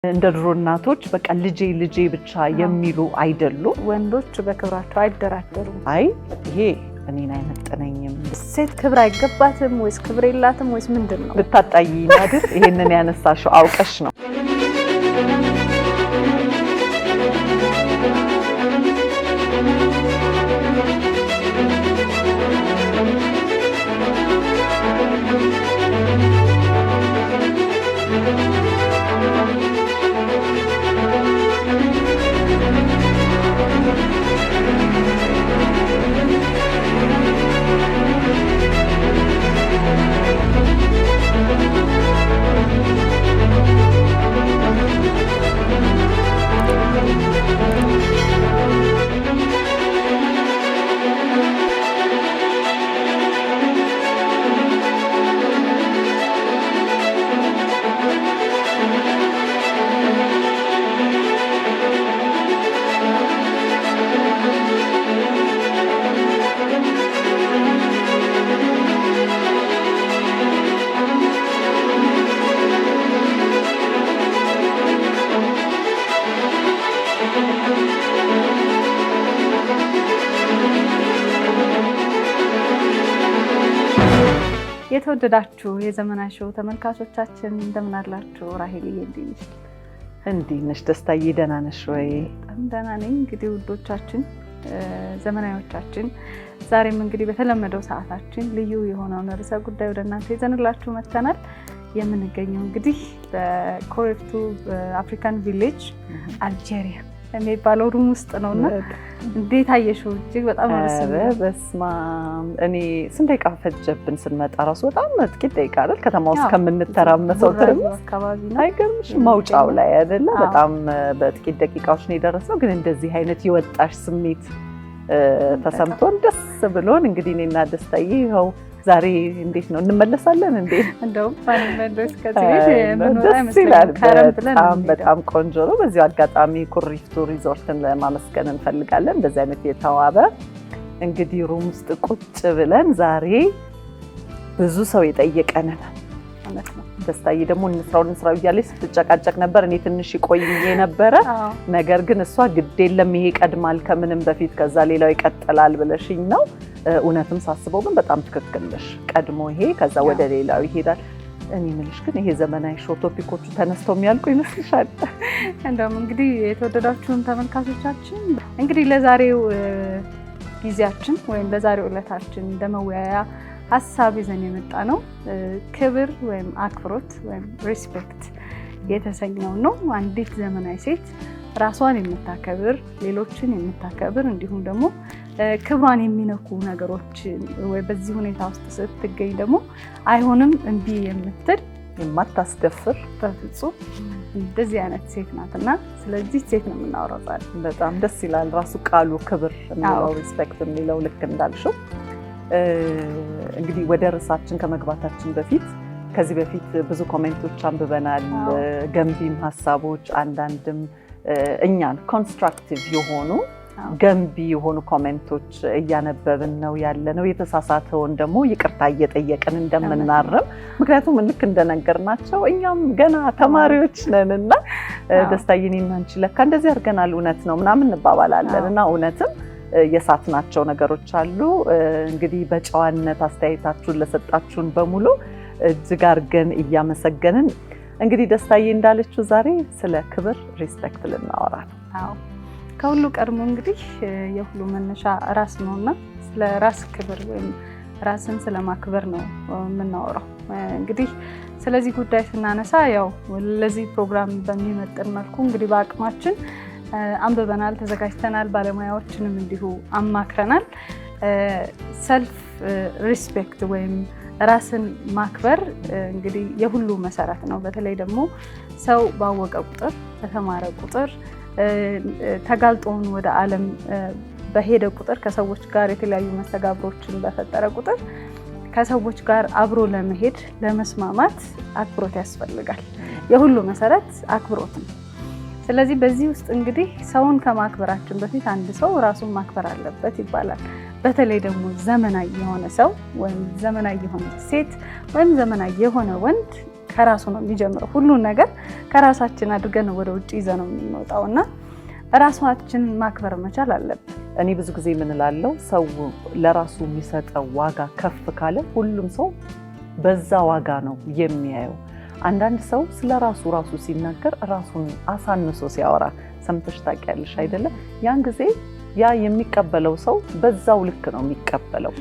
እንደ ድሮ እናቶች በቃ ልጄ ብቻ የሚሉ አይደሉ። ወንዶች በክብራቸው አይደራደሩም። አይ ይሄ እኔን አይመጥነኝም፣ ሴት ክብር አይገባትም ወይስ ክብር የላትም ወይስ ምንድነው? ልታጣይ አይደል? ይሄንን ያነሳሽው አውቀሽ ነው። የተወደዳችሁ የዘመናዊ ሾው ተመልካቾቻችን እንደምን አላችሁ? ራሄልዬ እንዴት ነሽ? ደስታዬ ደህና ነሽ ወይ? በጣም ደህና ነኝ። እንግዲህ ውዶቻችን ዘመናዊዎቻችን ዛሬም እንግዲህ በተለመደው ሰዓታችን ልዩ የሆነውን ርዕሰ ጉዳይ ወደ እናንተ ይዘንላችሁ መጥተናል። የምንገኘው እንግዲህ በኮሬፍቱ አፍሪካን ቪሌጅ አልጄሪያ የሚባለው ሩም ውስጥ ነውና እንዴት አየሽው? እጅግ በጣም በስማ እኔ ስንት ደቂቃ ፈጀብን ስንመጣ ራሱ በጣም ጥቂት ደቂቃ አይደል? ከተማ ውስጥ ከምንተራመሰው ትርምስ አካባቢ ነው። አይገርምሽ? መውጫው ላይ አይደለ? በጣም በጥቂት ደቂቃዎች ነው የደረሰው። ግን እንደዚህ አይነት የወጣሽ ስሜት ተሰምቶን ደስ ብሎን እንግዲህ እኔና ደስታዬ ይኸው ዛሬ እንዴት ነው እንመለሳለን እንዴ? እንደውም ባንመለስ ከዚህ ደስ ይላል። በጣም ቆንጆ ነው። በዚህ አጋጣሚ ኩሪፍቱ ሪዞርትን ለማመስገን እንፈልጋለን። እንደዚህ አይነት የተዋበ እንግዲህ ሩም ውስጥ ቁጭ ብለን ዛሬ ብዙ ሰው የጠየቀንን ማለት ነው። ደስታዬ ደግሞ እንስራው እያለች ስትጨቃጨቅ ነበር። እኔ ትንሽ ይቆይኝ ነበረ። ነገር ግን እሷ ግድ የለም ይሄ ይቀድማል ከምንም በፊት ከዛ ሌላው ይቀጥላል ብለሽኝ ነው። እውነትም ሳስበው ግን በጣም ትክክል ነሽ። ቀድሞ ይሄ ከዛ ወደ ሌላው ይሄዳል። እኔ ምልሽ ግን ይሄ ዘመናዊ ሾው ቶፒኮቹ ተነስተው የሚያልቁ ይመስልሻል? እንደውም እንግዲህ የተወደዳችሁን ተመልካቾቻችን እንግዲህ ለዛሬው ጊዜያችን ወይም ለዛሬው ዕለታችን እንደመወያያ ሀሳብ ይዘን የመጣ ነው ክብር ወይም አክብሮት ወይም ሪስፔክት የተሰኘው ነው። አንዲት ዘመናዊ ሴት ራሷን የምታከብር ሌሎችን የምታከብር እንዲሁም ደግሞ ክብሯን የሚነኩ ነገሮች ወይ በዚህ ሁኔታ ውስጥ ስትገኝ ደግሞ አይሆንም እምቢ የምትል የማታስደፍር በፍጹም እንደዚህ አይነት ሴት ናትና ስለዚህ ሴት ነው የምናወራው ዛሬ። በጣም ደስ ይላል ራሱ ቃሉ ክብር የሚለው ሪስፔክት የሚለው ልክ እንዳልሽው። እንግዲህ ወደ ርዕሳችን ከመግባታችን በፊት ከዚህ በፊት ብዙ ኮሜንቶች አንብበናል። ገንቢም ሀሳቦች አንዳንድም እኛን ኮንስትራክቲቭ የሆኑ ገንቢ የሆኑ ኮሜንቶች እያነበብን ነው ያለነው። የተሳሳተውን ደግሞ ይቅርታ እየጠየቅን እንደምናርም ምክንያቱም ልክ እንደነገርናቸው እኛም ገና ተማሪዎች ነንና ደስታዬ እኔና አንቺ ለካ እንደዚህ አድርገናል እውነት ነው ምናምን እንባባላለን እና እውነትም የሳትናቸው ነገሮች አሉ። እንግዲህ በጨዋነት አስተያየታችሁን ለሰጣችሁን በሙሉ እጅግ አድርገን እያመሰገንን እንግዲህ ደስታዬ እንዳለችው ዛሬ ስለ ክብር ሪስፔክት ልናወራ ነው። አዎ ከሁሉ ቀድሞ እንግዲህ የሁሉ መነሻ ራስ ነውና ስለ ራስ ክብር ወይም ራስን ስለማክበር ነው የምናወራው። እንግዲህ ስለዚህ ጉዳይ ስናነሳ ያው ለዚህ ፕሮግራም በሚመጥን መልኩ እንግዲህ በአቅማችን አንብበናል፣ ተዘጋጅተናል፣ ባለሙያዎችንም እንዲሁ አማክረናል። ሰልፍ ሪስፔክት ወይም ራስን ማክበር እንግዲህ የሁሉ መሰረት ነው። በተለይ ደግሞ ሰው ባወቀ ቁጥር በተማረ ቁጥር ተጋልጦን ወደ ዓለም በሄደ ቁጥር ከሰዎች ጋር የተለያዩ መስተጋብሮችን በፈጠረ ቁጥር ከሰዎች ጋር አብሮ ለመሄድ ለመስማማት አክብሮት ያስፈልጋል። የሁሉ መሰረት አክብሮት ነው። ስለዚህ በዚህ ውስጥ እንግዲህ ሰውን ከማክበራችን በፊት አንድ ሰው ራሱን ማክበር አለበት ይባላል። በተለይ ደግሞ ዘመናዊ የሆነ ሰው ወይም ዘመናዊ የሆነ ሴት ወይም ዘመናዊ የሆነ ወንድ ከራሱ ነው የሚጀምረው። ሁሉን ነገር ከራሳችን አድርገን ወደ ውጭ ይዘን ነው የምንወጣውና ራሳችንን ማክበር መቻል አለብን። እኔ ብዙ ጊዜ ምን እላለሁ፣ ሰው ለራሱ የሚሰጠው ዋጋ ከፍ ካለ ሁሉም ሰው በዛ ዋጋ ነው የሚያየው። አንዳንድ ሰው ስለ ራሱ ሲናገር ራሱን አሳንሶ ሲያወራ ሰምተሽ ታውቂያለሽ አይደለም? ያን ጊዜ ያ የሚቀበለው ሰው በዛው ልክ ነው የሚቀበለው።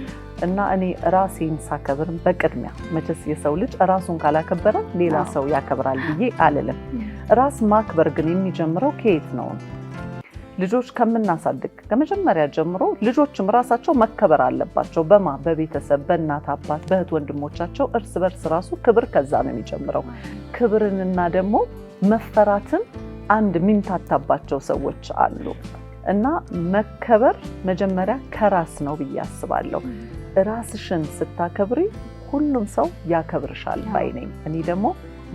እና እኔ ራሴን ሳከብር በቅድሚያ መቼስ የሰው ልጅ ራሱን ካላከበረ ሌላ ሰው ያከብራል ብዬ አልልም። ራስ ማክበር ግን የሚጀምረው ከየት ነው? ልጆች ከምናሳድግ ከመጀመሪያ ጀምሮ ልጆችም ራሳቸው መከበር አለባቸው። በቤተሰብ፣ በእናት አባት፣ በእህት ወንድሞቻቸው እርስ በርስ ራሱ ክብር ከዛ ነው የሚጀምረው። ክብርንና ደግሞ መፈራትን አንድ የሚምታታባቸው ሰዎች አሉ። እና መከበር መጀመሪያ ከራስ ነው ብዬ አስባለሁ። ራስሽን ስታከብሪ ሁሉም ሰው ያከብርሻል ባይ ነኝ። እኔ ደግሞ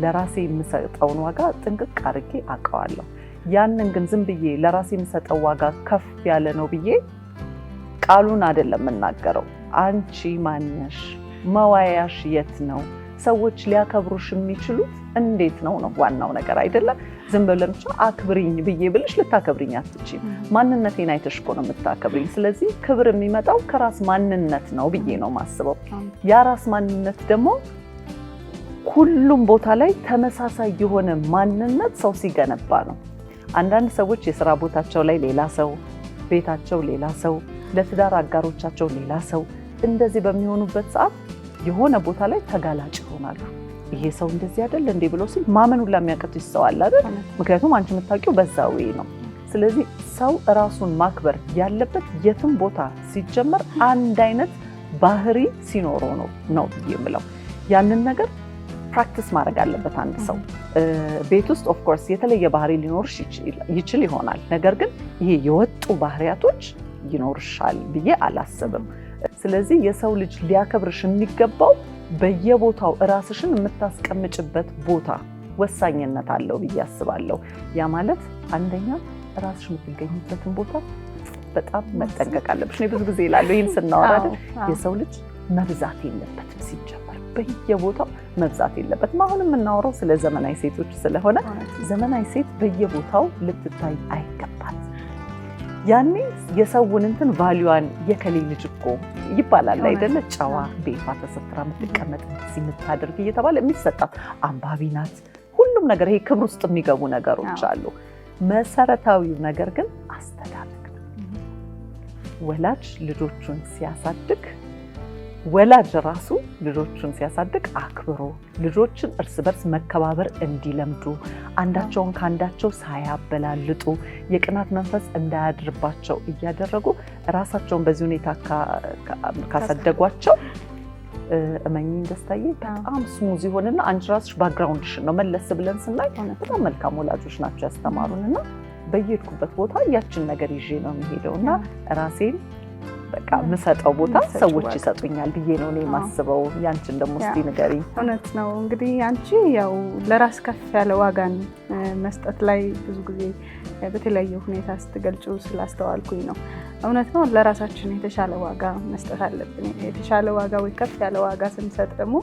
ለራሴ የምሰጠውን ዋጋ ጥንቅቅ አድርጌ አውቀዋለሁ። ያንን ግን ዝም ብዬ ለራሴ የምሰጠው ዋጋ ከፍ ያለ ነው ብዬ ቃሉን አይደለም የምናገረው። አንቺ ማነሽ? መዋያሽ የት ነው? ሰዎች ሊያከብሩሽ የሚችሉት እንዴት ነው ዋናው ነገር አይደለም። ዝም ብለን ብቻ አክብሪኝ ብዬ ብልሽ ልታከብሪኝ አትችይም። ማንነቴን አይተሽ እኮ ነው የምታከብሪኝ። ስለዚህ ክብር የሚመጣው ከራስ ማንነት ነው ብዬ ነው የማስበው። ያ ራስ ማንነት ደግሞ ሁሉም ቦታ ላይ ተመሳሳይ የሆነ ማንነት ሰው ሲገነባ ነው። አንዳንድ ሰዎች የስራ ቦታቸው ላይ ሌላ ሰው፣ ቤታቸው ሌላ ሰው፣ ለትዳር አጋሮቻቸው ሌላ ሰው፣ እንደዚህ በሚሆኑበት ሰዓት የሆነ ቦታ ላይ ተጋላጭ ይሆናሉ። ይሄ ሰው እንደዚህ አይደል እንዴ ብሎ ሲል ማመን ሁላ የሚያቅትሽ ሰው አለ አይደል? ምክንያቱም አንቺ የምታውቂው በዛው ነው። ስለዚህ ሰው ራሱን ማክበር ያለበት የትም ቦታ ሲጀመር አንድ አይነት ባህሪ ሲኖረው ነው ብዬ የምለው። ያንን ነገር ፕራክቲስ ማድረግ አለበት አንድ ሰው። ቤት ውስጥ ኦፍ ኮርስ የተለየ ባህሪ ሊኖርሽ ይችል ይሆናል። ነገር ግን ይሄ የወጡ ባህሪያቶች ይኖርሻል ብዬ አላስብም። ስለዚህ የሰው ልጅ ሊያከብርሽ የሚገባው በየቦታው ራስሽን የምታስቀምጭበት ቦታ ወሳኝነት አለው ብዬ አስባለሁ። ያ ማለት አንደኛ ራስሽ የምትገኝበትን ቦታ በጣም መጠንቀቅ አለብሽ። እኔ ብዙ ጊዜ እላለሁ ይህን ስናወራ አይደል የሰው ልጅ መብዛት የለበትም። ሲጀመር በየቦታው መብዛት የለበትም። አሁን የምናወራው ስለ ዘመናዊ ሴቶች ስለሆነ ዘመናዊ ሴት በየቦታው ልትታይ አይገባም። ያኔ የሰውን እንትን ቫልዩዋን የከሌ ልጅ እኮ ይባላል አይደለ? ጨዋ ቤቷ ተሰትራ የምትቀመጥ የምታደርግ እየተባለ የሚሰጣት አንባቢ ናት። ሁሉም ነገር ይሄ ክብር ውስጥ የሚገቡ ነገሮች አሉ። መሰረታዊው ነገር ግን አስተዳደግ ነው። ወላጅ ልጆቹን ሲያሳድግ ወላጅ ራሱ ልጆቹን ሲያሳድግ አክብሮ ልጆችን እርስ በርስ መከባበር እንዲለምዱ አንዳቸውን ከአንዳቸው ሳያበላልጡ የቅናት መንፈስ እንዳያድርባቸው እያደረጉ ራሳቸውን በዚህ ሁኔታ ካሳደጓቸው እመኚኝ ደስታዬ በጣም ስሙዝ ይሆንና አንቺ ራስሽ ባክግራውንድሽን ነው መለስ ብለን ስናይ በጣም መልካም ወላጆች ናቸው ያስተማሩንና በየሄድኩበት ቦታ ያችን ነገር ይዤ ነው የሚሄደውና ራሴን በቃ የምሰጠው ቦታ ሰዎች ይሰጡኛል ብዬ ነው እኔ የማስበው። ያንቺን ደግሞ እስቲ ንገሪኝ። እውነት ነው እንግዲህ አንቺ ያው ለራስ ከፍ ያለ ዋጋን መስጠት ላይ ብዙ ጊዜ በተለያየ ሁኔታ ስትገልጹ ስላስተዋልኩኝ ነው። እውነት ነው፣ ለራሳችን የተሻለ ዋጋ መስጠት አለብን። የተሻለ ዋጋ ወይ ከፍ ያለ ዋጋ ስንሰጥ ደግሞ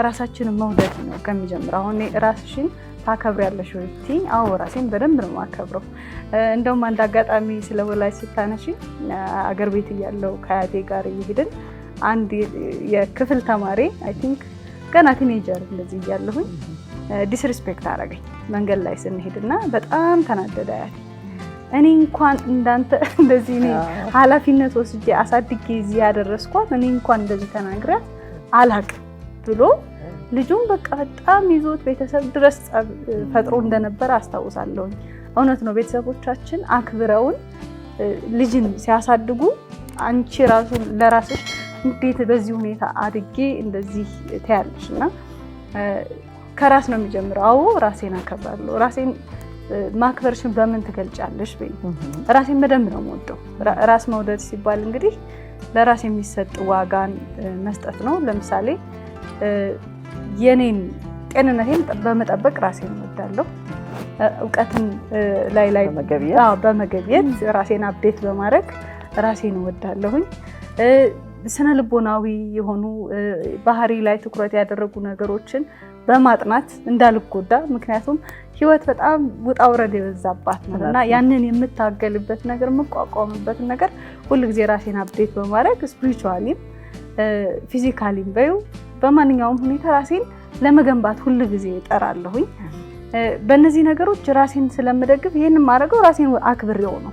ራሳችንን መውደድ ነው ከሚጀምር። አሁን ራስሽን ታከብሪያለሽ ወይ ትይ? አዎ ራሴን በደንብ ነው የማከብረው። እንደውም አንድ አጋጣሚ ስለ ወላጅ ስታነሺ አገር ቤት እያለሁ ከአያቴ ጋር እየሄድን አንድ የክፍል ተማሪ አይ ቲንክ ገና ቲኔጀር እንደዚህ እያለሁኝ ዲስሪስፔክት አደረገኝ መንገድ ላይ ስንሄድና በጣም ተናደደ አያቴ። እኔ እንኳን እንዳንተ እንደዚህ እኔ ኃላፊነት ወስጄ አሳድጌ እዚህ ያደረስኳት እኔ እንኳን እንደዚህ ተናግሪያት አላቅም ብሎ ልጁን በቃ በጣም ይዞት ቤተሰብ ድረስ ፈጥሮ እንደነበረ አስታውሳለሁ። እውነት ነው፣ ቤተሰቦቻችን አክብረውን ልጅን ሲያሳድጉ አንቺ ራሱ ለራስሽ እንዴት በዚህ ሁኔታ አድጌ እንደዚህ ታያለሽና ከራስ ነው የሚጀምረው። አዎ ራሴን አከብራለሁ። ራሴን ማክበርሽን በምን ትገልጫለሽ? ራሴን በደንብ ነው የምወደው። ራስ መውደድ ሲባል እንግዲህ ለራስ የሚሰጥ ዋጋን መስጠት ነው። ለምሳሌ የኔን ጤንነቴን በመጠበቅ ራሴን እወዳለሁ። እውቀትን ላይ በመገብየት ራሴን አፕዴት በማድረግ ራሴን እወዳለሁኝ። ስነ ልቦናዊ የሆኑ ባህሪ ላይ ትኩረት ያደረጉ ነገሮችን በማጥናት እንዳልጎዳ ምክንያቱም ህይወት በጣም ውጣ ውረድ የበዛባት ነው እና ያንን የምታገልበት ነገር የምቋቋምበት ነገር ሁልጊዜ ራሴን አፕዴት በማድረግ ስፒሪቹዋሊም ፊዚካሊም በማንኛውም ሁኔታ ራሴን ለመገንባት ሁልጊዜ እጠራለሁኝ። በእነዚህ ነገሮች ራሴን ስለምደግፍ ይሄንን ማድረገው ራሴን አክብሬው ነው።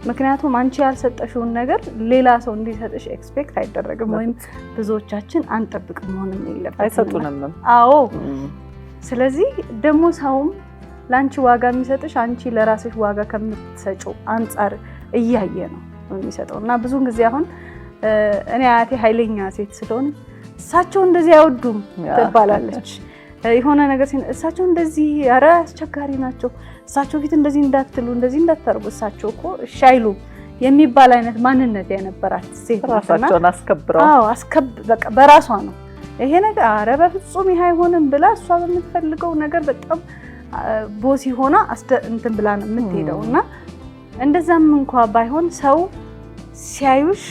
ምክንያቱም አንቺ ያልሰጠሽውን ነገር ሌላ ሰው እንዲሰጥሽ ኤክስፔክት አይደረግም ወይም ብዙዎቻችን አንጠብቅ መሆንም የለበትም አይሰጡንም። አዎ ስለዚህ ደግሞ ሰውም ላንቺ ዋጋ የሚሰጥሽ አንቺ ለራስሽ ዋጋ ከምትሰጪው አንፃር እያየ ነው የሚሰጠው እና ብዙውን ጊዜ አሁን እኔ አያቴ ኃይለኛ ሴት ስለሆነ እሳቸው እንደዚህ አይወዱም ትባላለች። የሆነ ነገር እሳቸው እንደዚህ ኧረ አስቸጋሪ ናቸው፣ እሳቸው ፊት እንደዚህ እንዳትሉ እንደዚህ እንዳታርጉ፣ እሳቸው እኮ እሺ አይሉም የሚባል አይነት ማንነት የነበራት ሴት ራሳቸውን አስከብረው በቃ በራሷ ነው ይሄ ነገር ኧረ በፍጹም ይሄ አይሆንም ብላ እሷ በምትፈልገው ነገር በጣም ቦሲ ሆና እንትን ብላ ነው የምትሄደው እና እንደዛም እንኳን ባይሆን ሰው ሲያዩሽ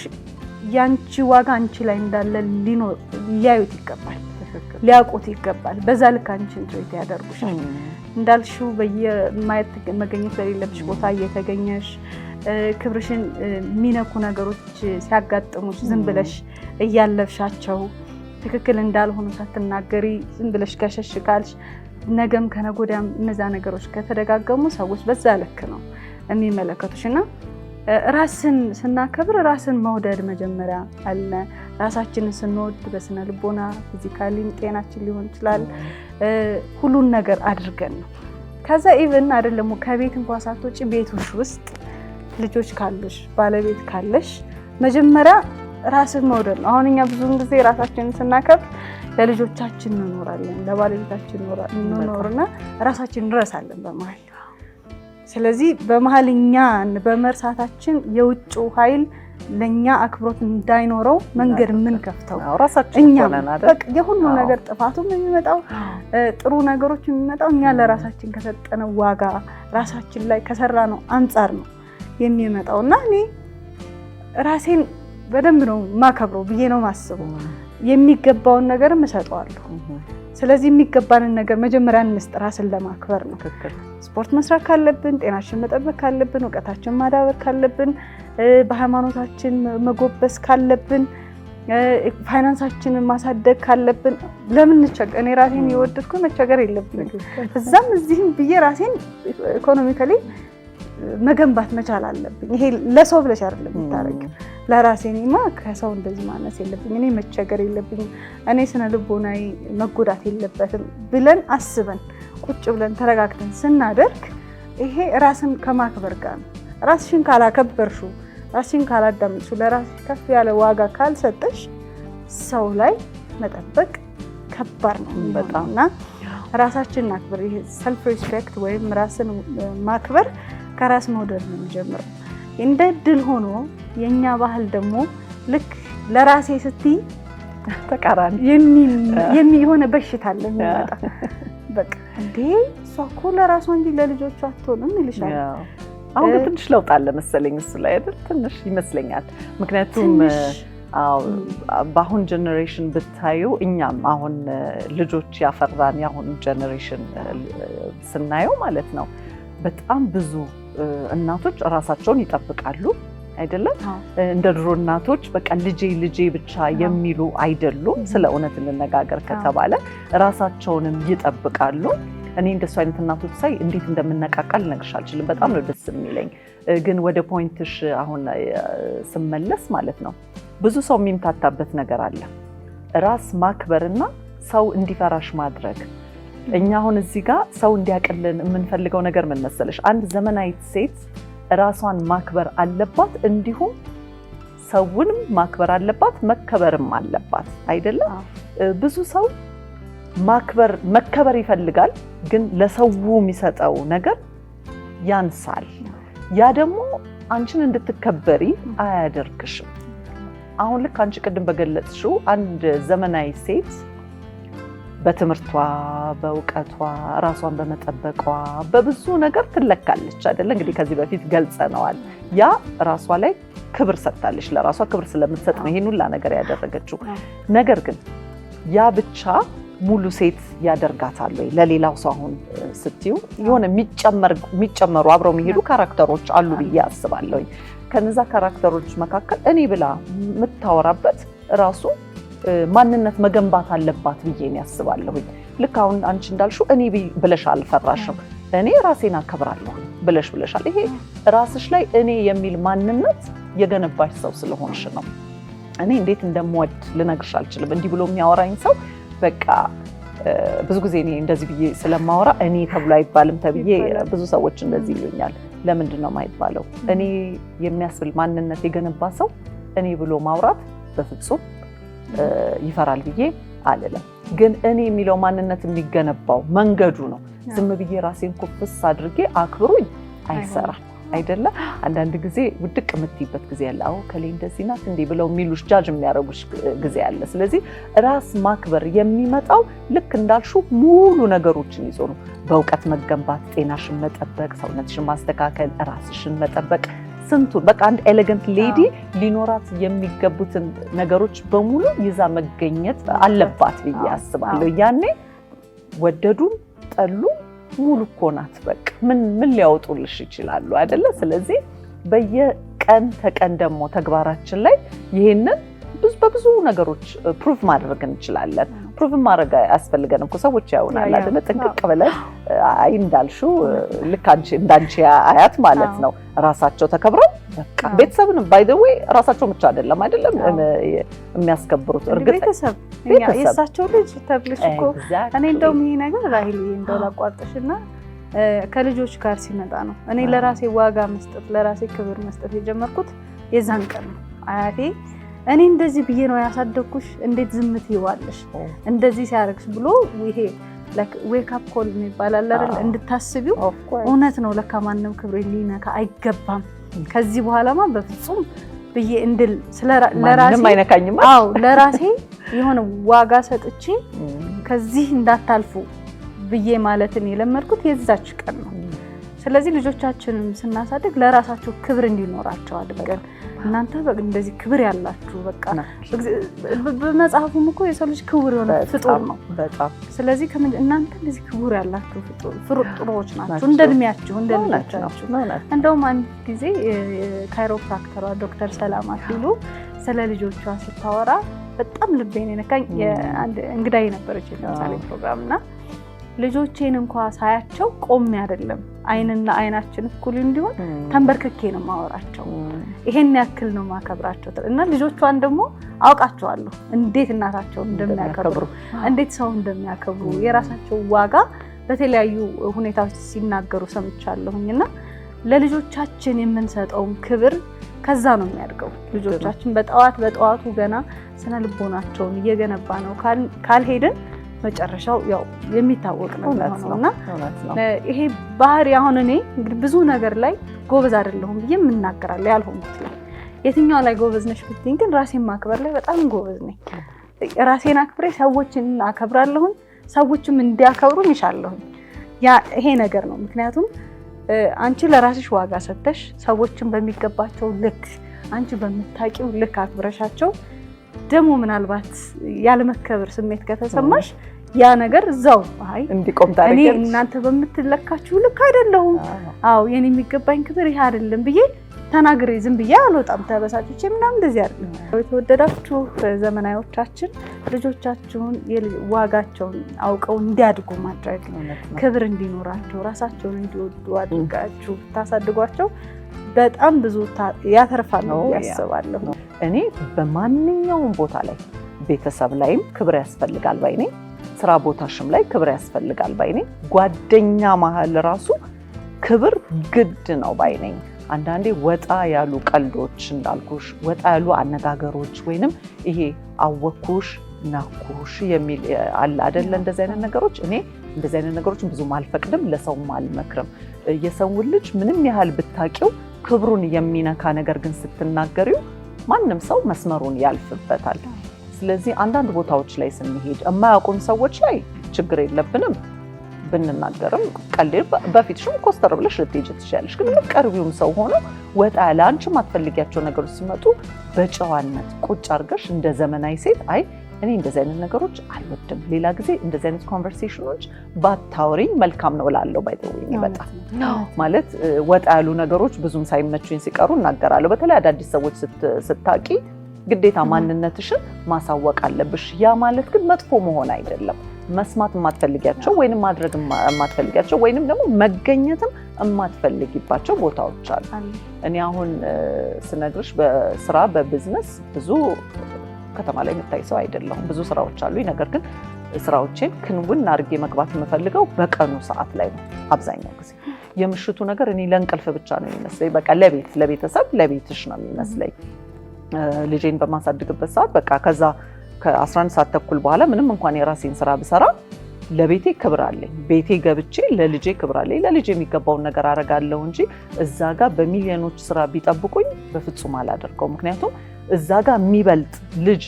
ያንቺ ዋጋ አንቺ ላይ እንዳለ ሊያዩት ይገባል፣ ሊያውቁት ይገባል። በዛ ልክ አንቺን ትሪት ያደርጉሻል። እንዳልሽው በየማየት መገኘት በሌለብሽ ቦታ እየተገኘሽ ክብርሽን የሚነኩ ነገሮች ሲያጋጥሙሽ ዝም ብለሽ እያለፍሻቸው ትክክል እንዳልሆኑ ሳትናገሪ ዝም ብለሽ ገሸሽ ካልሽ ነገም ከነጎዳም እነዛ ነገሮች ከተደጋገሙ ሰዎች በዛ ልክ ነው የሚመለከቱሽና ራስን ስናከብር ራስን መውደድ መጀመሪያ አለ። ራሳችንን ስንወድ በስነ ልቦና ፊዚካሊ ጤናችን ሊሆን ይችላል ሁሉን ነገር አድርገን ነው። ከዛ ኢቭን አይደለም ከቤት እንኳን ሳትወጪ ቤትሽ ውስጥ ልጆች ካሉሽ ባለቤት ካለሽ መጀመሪያ ራስን መውደድ ነው። አሁን እኛ ብዙውን ጊዜ ራሳችንን ስናከብር ለልጆቻችን እንኖራለን፣ ለባለቤታችን እንኖርና ራሳችንን እንረሳለን በመሀል። ስለዚህ በመሀል እኛ በመርሳታችን የውጭው ኃይል ለኛ አክብሮት እንዳይኖረው መንገድ ምን ከፍተው ራሳችን ሆነን አይደል የሁሉ ነገር ጥፋቱም የሚመጣው ጥሩ ነገሮች የሚመጣው እኛ ለራሳችን ከሰጠነው ዋጋ ራሳችን ላይ ከሰራነው አንፃር ነው የሚመጣውና እኔ ራሴን በደንብ ነው ማከብረው ብዬ ነው ማስበው። የሚገባውን ነገር እሰጠዋለሁ። ስለዚህ የሚገባንን ነገር መጀመሪያ እንስጥ ራስን ለማክበር ነው። ስፖርት መስራት ካለብን፣ ጤናችን መጠበቅ ካለብን፣ እውቀታችን ማዳበር ካለብን፣ በሃይማኖታችን መጎበስ ካለብን፣ ፋይናንሳችንን ማሳደግ ካለብን ለምን እንቸገር? እኔ ራሴን የወደድኩ መቸገር የለብኝም። እዛም እዚህም ብዬ ራሴን ኢኮኖሚካሊ መገንባት መቻል አለብኝ። ይሄ ለሰው ብለሽ አይደለም የምታረጊው ለራሴ እኔማ ከሰው እንደዚህ ማነስ የለብኝ፣ እኔ መቸገር የለብኝ፣ እኔ ስነ ልቦናዬ መጎዳት የለበትም ብለን አስበን ቁጭ ብለን ተረጋግተን ስናደርግ ይሄ ራስን ከማክበር ጋር ነው። ራስሽን ካላከበርሽው፣ ራስሽን ካላዳመጥሽው፣ ለራስሽ ከፍ ያለ ዋጋ ካልሰጠሽ ሰው ላይ መጠበቅ ከባድ ነው በጣምና ራሳችንን አክብር። ይሄ ሰልፍ ሪስፔክት ወይም ራስን ማክበር ከራስ መውደድ ነው የሚጀምረው። እንደ ድል ሆኖ የኛ ባህል ደግሞ ልክ ለራሴ ስትይ ተቃራኒ የሆነ በሽታ አለ የሚመጣ በቃ እንዴ እሷ እኮ ለራሷ እንጂ ለልጆቿ አትሆንም ይልሻል። አሁን ትንሽ ለውጥ አለ መሰለኝ እሱ ላይ አይደል? ትንሽ ይመስለኛል። ምክንያቱም በአሁን ጀነሬሽን ብታዩ እኛም አሁን ልጆች ያፈራን የአሁን ጀነሬሽን ስናየው ማለት ነው በጣም ብዙ እናቶች ራሳቸውን ይጠብቃሉ አይደለም? እንደ ድሮ እናቶች በቃ ልጄ ብቻ የሚሉ አይደሉም። ስለ እውነት እንነጋገር ከተባለ ራሳቸውንም ይጠብቃሉ። እኔ እንደሱ አይነት እናቶች ሳይ እንዴት እንደምነቃቃል ልነግርሽ አልችልም። በጣም ነው ደስ የሚለኝ። ግን ወደ ፖይንትሽ አሁን ስመለስ ማለት ነው ብዙ ሰው የሚምታታበት ነገር አለ። ራስ ማክበርና ሰው እንዲፈራሽ ማድረግ። እኛ አሁን እዚህ ጋር ሰው እንዲያቀልን የምንፈልገው ነገር ምን መሰለሽ? አንድ ዘመናዊት ሴት ራሷን ማክበር አለባት፣ እንዲሁም ሰውንም ማክበር አለባት፣ መከበርም አለባት አይደለም? ብዙ ሰው መከበር ይፈልጋል፣ ግን ለሰው የሚሰጠው ነገር ያንሳል። ያ ደግሞ አንቺን እንድትከበሪ አያደርግሽም። አሁን ልክ አንቺ ቅድም በገለጽሽው አንድ ዘመናዊ ሴት በትምህርቷ፣ በእውቀቷ፣ ራሷን በመጠበቋ በብዙ ነገር ትለካለች አይደለ? እንግዲህ ከዚህ በፊት ገልጸነዋል። ያ ራሷ ላይ ክብር ሰጥታለች። ለራሷ ክብር ስለምትሰጥ ነው ይሄን ሁላ ነገር ያደረገችው። ነገር ግን ያ ብቻ ሙሉ ሴት ያደርጋታል ወይ? ለሌላው ሰው አሁን ስትዩ የሆነ የሚጨመሩ አብረው የሚሄዱ ካራክተሮች አሉ ብዬ አስባለሁ። ከነዛ ካራክተሮች መካከል እኔ ብላ የምታወራበት ራሱ ማንነት መገንባት አለባት ብዬ ነው ያስባለሁ። ልክ አሁን አንቺ እንዳልሽው እኔ ብለሽ አልፈራሽም፣ እኔ ራሴን አከብራለሁ ብለሻል። ይሄ ራስሽ ላይ እኔ የሚል ማንነት የገነባሽ ሰው ስለሆንሽ ነው። እኔ እንዴት እንደምወድ ልነግርሽ አልችልም። እንዲህ ብሎ የሚያወራኝ ሰው በቃ ብዙ ጊዜ እኔ እንደዚህ ብዬ ስለማወራ እኔ ተብሎ አይባልም ተብዬ ብዙ ሰዎች እንደዚህ ይሉኛል። ለምንድን ነው የማይባለው? እኔ የሚያስብል ማንነት የገነባ ሰው እኔ ብሎ ማውራት በፍጹም ይፈራል ብዬ አልልም። ግን እኔ የሚለው ማንነት የሚገነባው መንገዱ ነው። ዝም ብዬ ራሴን ኩፍስ አድርጌ አክብሩኝ አይሰራም አይደለ? አንዳንድ ጊዜ ውድቅ የምትይበት ጊዜ አለ። አዎ ከሌ እንደዚህ ናት እንዴ ብለው የሚሉሽ ጃጅ የሚያደርጉሽ ጊዜ አለ። ስለዚህ ራስ ማክበር የሚመጣው ልክ እንዳልሹ ሙሉ ነገሮችን ይዞ ነው። በእውቀት መገንባት፣ ጤናሽን መጠበቅ፣ ሰውነትሽን ማስተካከል፣ ራስሽን መጠበቅ፣ ስንቱን በቃ አንድ ኤሌገንት ሌዲ ሊኖራት የሚገቡትን ነገሮች በሙሉ ይዛ መገኘት አለባት ብዬ አስባለሁ። ያኔ ወደዱም ጠሉ ሙሉ እኮ ናት። በቃ ምን ሊያወጡልሽ ይችላሉ አይደለ? ስለዚህ በየቀን ተቀን ደግሞ ተግባራችን ላይ ይሄንን በብዙ ነገሮች ፕሩቭ ማድረግ እንችላለን። ፕሩቭ ማድረግ አያስፈልገንም እኮ ሰዎች ያውናል አይደለ? ጥንቅቅ ብለን አይ እንዳልሽው ልክ እንዳንቺ አያት ማለት ነው ራሳቸው ተከብረው በቃ ቤተሰብንም ባይ ዘ ዌይ ራሳቸው ብቻ አይደለም የሚያስከብሩት እርግጥ ቤተሰብ የእሳቸው ልጅ ተብልሽ እኮ እኔ እንደውም ይሄ ነገር ራሂል እንደው ላቋርጥሽና ከልጆች ጋር ሲመጣ ነው እኔ ለራሴ ዋጋ መስጠት ለራሴ ክብር መስጠት የጀመርኩት የዛን ቀን ነው። አያቴ እኔ እንደዚህ ብዬ ነው ያሳደግኩሽ፣ እንዴት ዝም ትይዋለሽ እንደዚህ ሲያደርግሽ ብሎ ይሄ ዌክ አፕ ኮል የሚባል አለ አይደል? እንድታስቢው እውነት ነው ለካ ማንም ክብሬ ሊነካ አይገባም ከዚህ በኋላማ በፍጹም ብዬ እንድል ለራሴ አይነካኝም። አዎ ለራሴ የሆነ ዋጋ ሰጥቼ ከዚህ እንዳታልፉ ብዬ ማለትን የለመድኩት የዛች ቀን ነው። ስለዚህ ልጆቻችንን ስናሳድግ ለራሳቸው ክብር እንዲኖራቸው አድርገን እናንተ እንደዚህ ክብር ያላችሁ በቃ በመጽሐፉም እኮ የሰው ልጅ ክቡር የሆነ ፍጡር ነው በጣም። ስለዚህ እናንተ እንደዚህ ክቡር ያላችሁ ፍጡሮች ናችሁ እንደድሜያችሁ እንደልጆቻችሁ። እንደውም አንድ ጊዜ ካይሮፕራክተሯ ዶክተር ሰላም አክሊሉ ስለ ልጆቿ ስታወራ በጣም ልቤን የነካኝ አንድ እንግዳዬ ነበረች የምሳሌ ፕሮግራምና ልጆቼን እንኳን ሳያቸው ቆሜ አይደለም አይንና አይናችን እኩል እንዲሆን ተንበርክኬ ነው ማወራቸው። ይሄን ያክል ነው ማከብራቸው እና ልጆቿን ደግሞ አውቃቸዋለሁ እንዴት እናታቸው እንደሚያከብሩ እንዴት ሰው እንደሚያከብሩ የራሳቸው ዋጋ በተለያዩ ሁኔታዎች ሲናገሩ ሰምቻለሁኝና ለልጆቻችን የምንሰጠው ክብር ከዛ ነው የሚያድገው። ልጆቻችን በጠዋቱ ገና ስነ ልቦናቸውን እየገነባ ነው ካልሄድን መጨረሻው ያው የሚታወቅ ነው ነውና ይሄ ባህሪ አሁን እኔ እንግዲህ ብዙ ነገር ላይ ጎበዝ አይደለሁም ብዬ እናገራለሁ ያልሆንኩት ላይ የትኛው ላይ ጎበዝ ነሽ ብትይኝ ግን ራሴን ማክበር ላይ በጣም ጎበዝ ነኝ። ራሴን አክብሬ ሰዎችን አከብራለሁ፣ ሰዎችም እንዲያከብሩኝ ይሻለሁ። ያ ይሄ ነገር ነው። ምክንያቱም አንቺ ለራስሽ ዋጋ ሰጥተሽ ሰዎችን በሚገባቸው ልክ አንቺ በምታቂው ልክ አክብረሻቸው ደግሞ ምናልባት ያለመከበር ስሜት ከተሰማሽ ያ ነገር እዛው አይ እንዲቆም ታሪክ እኔ እናንተ በምትለካችሁ ልክ አይደለሁም፣ አዎ የኔ የሚገባኝ ክብር ይሄ አይደለም ብዬ ተናግሬ ዝም ብዬ አልወጣም ተበሳጭቼ ምናምን እንደዚህ አይደለም። የተወደዳችሁ ዘመናዊዎቻችን ልጆቻችሁን ዋጋቸውን አውቀው እንዲያድጉ ማድረግ ክብር እንዲኖራቸው ራሳቸውን እንዲወዱ አድርጋችሁ ታሳድጓቸው በጣም ብዙ ያተርፋሉ ያስባለሁ። እኔ በማንኛውም ቦታ ላይ ቤተሰብ ላይም ክብር ያስፈልጋል ባይ ነኝ። ስራ ቦታሽም ላይ ክብር ያስፈልጋል ባይ ነኝ። ጓደኛ መሀል ራሱ ክብር ግድ ነው ባይ ነኝ። አንዳንዴ ወጣ ያሉ ቀልዶች እንዳልኩሽ ወጣ ያሉ አነጋገሮች ወይንም ይሄ አወኩሽ ናኩሽ የሚል አለ አይደለ? እንደዚህ አይነት ነገሮች እኔ እንደዚህ አይነት ነገሮችን ብዙም አልፈቅድም፣ ለሰውም አልመክርም። የሰውን ልጅ ምንም ያህል ብታቂው ክብሩን የሚነካ ነገር ግን ስትናገሪው ማንም ሰው መስመሩን ያልፍበታል። ስለዚህ አንዳንድ ቦታዎች ላይ ስንሄድ የማያውቁን ሰዎች ላይ ችግር የለብንም ብንናገርም ቀልድ በፊትሽም ኮስተር ብለሽ ልትሄጂ ትችያለሽ። ግን የምትቀርቢውም ሰው ሆኖ ወጣ ያለ አንቺ የማትፈልጊያቸው ነገሮች ሲመጡ በጨዋነት ቁጭ አድርገሽ እንደ ዘመናዊ ሴት አይ እኔ እንደዚህ አይነት ነገሮች አልወድም፣ ሌላ ጊዜ እንደዚህ አይነት ኮንቨርሴሽኖች ባታወሪኝ መልካም ነው እላለሁ። ባይተወኝ በጣም ማለት ወጣ ያሉ ነገሮች ብዙም ሳይመቹኝ ሲቀሩ እናገራለሁ። በተለይ አዳዲስ ሰዎች ስታቂ ግዴታ ማንነትሽን ማሳወቅ አለብሽ። ያ ማለት ግን መጥፎ መሆን አይደለም። መስማት የማትፈልጊያቸው ወይንም ማድረግ የማትፈልጊያቸው ወይንም ደግሞ መገኘትም የማትፈልጊባቸው ቦታዎች አሉ። እኔ አሁን ስነግርሽ በስራ በቢዝነስ ብዙ ከተማ ላይ የምታይ ሰው አይደለሁም። ብዙ ስራዎች አሉኝ። ነገር ግን ስራዎቼን ክንውን አድርጌ መግባት የምፈልገው በቀኑ ሰዓት ላይ ነው። አብዛኛው ጊዜ የምሽቱ ነገር እኔ ለእንቅልፍ ብቻ ነው የሚመስለኝ። በቃ ለቤተሰብ ለቤትሽ ነው የሚመስለኝ። ልጄን በማሳድግበት ሰዓት በቃ ከዛ ከ11 ሰዓት ተኩል በኋላ ምንም እንኳን የራሴን ስራ ብሰራ ለቤቴ ክብር አለኝ። ቤቴ ገብቼ ለልጄ ክብር አለኝ። ለልጄ የሚገባውን ነገር አደርጋለሁ እንጂ እዛ ጋር በሚሊዮኖች ስራ ቢጠብቁኝ በፍጹም አላደርገው። ምክንያቱም እዛ ጋር የሚበልጥ ልጅ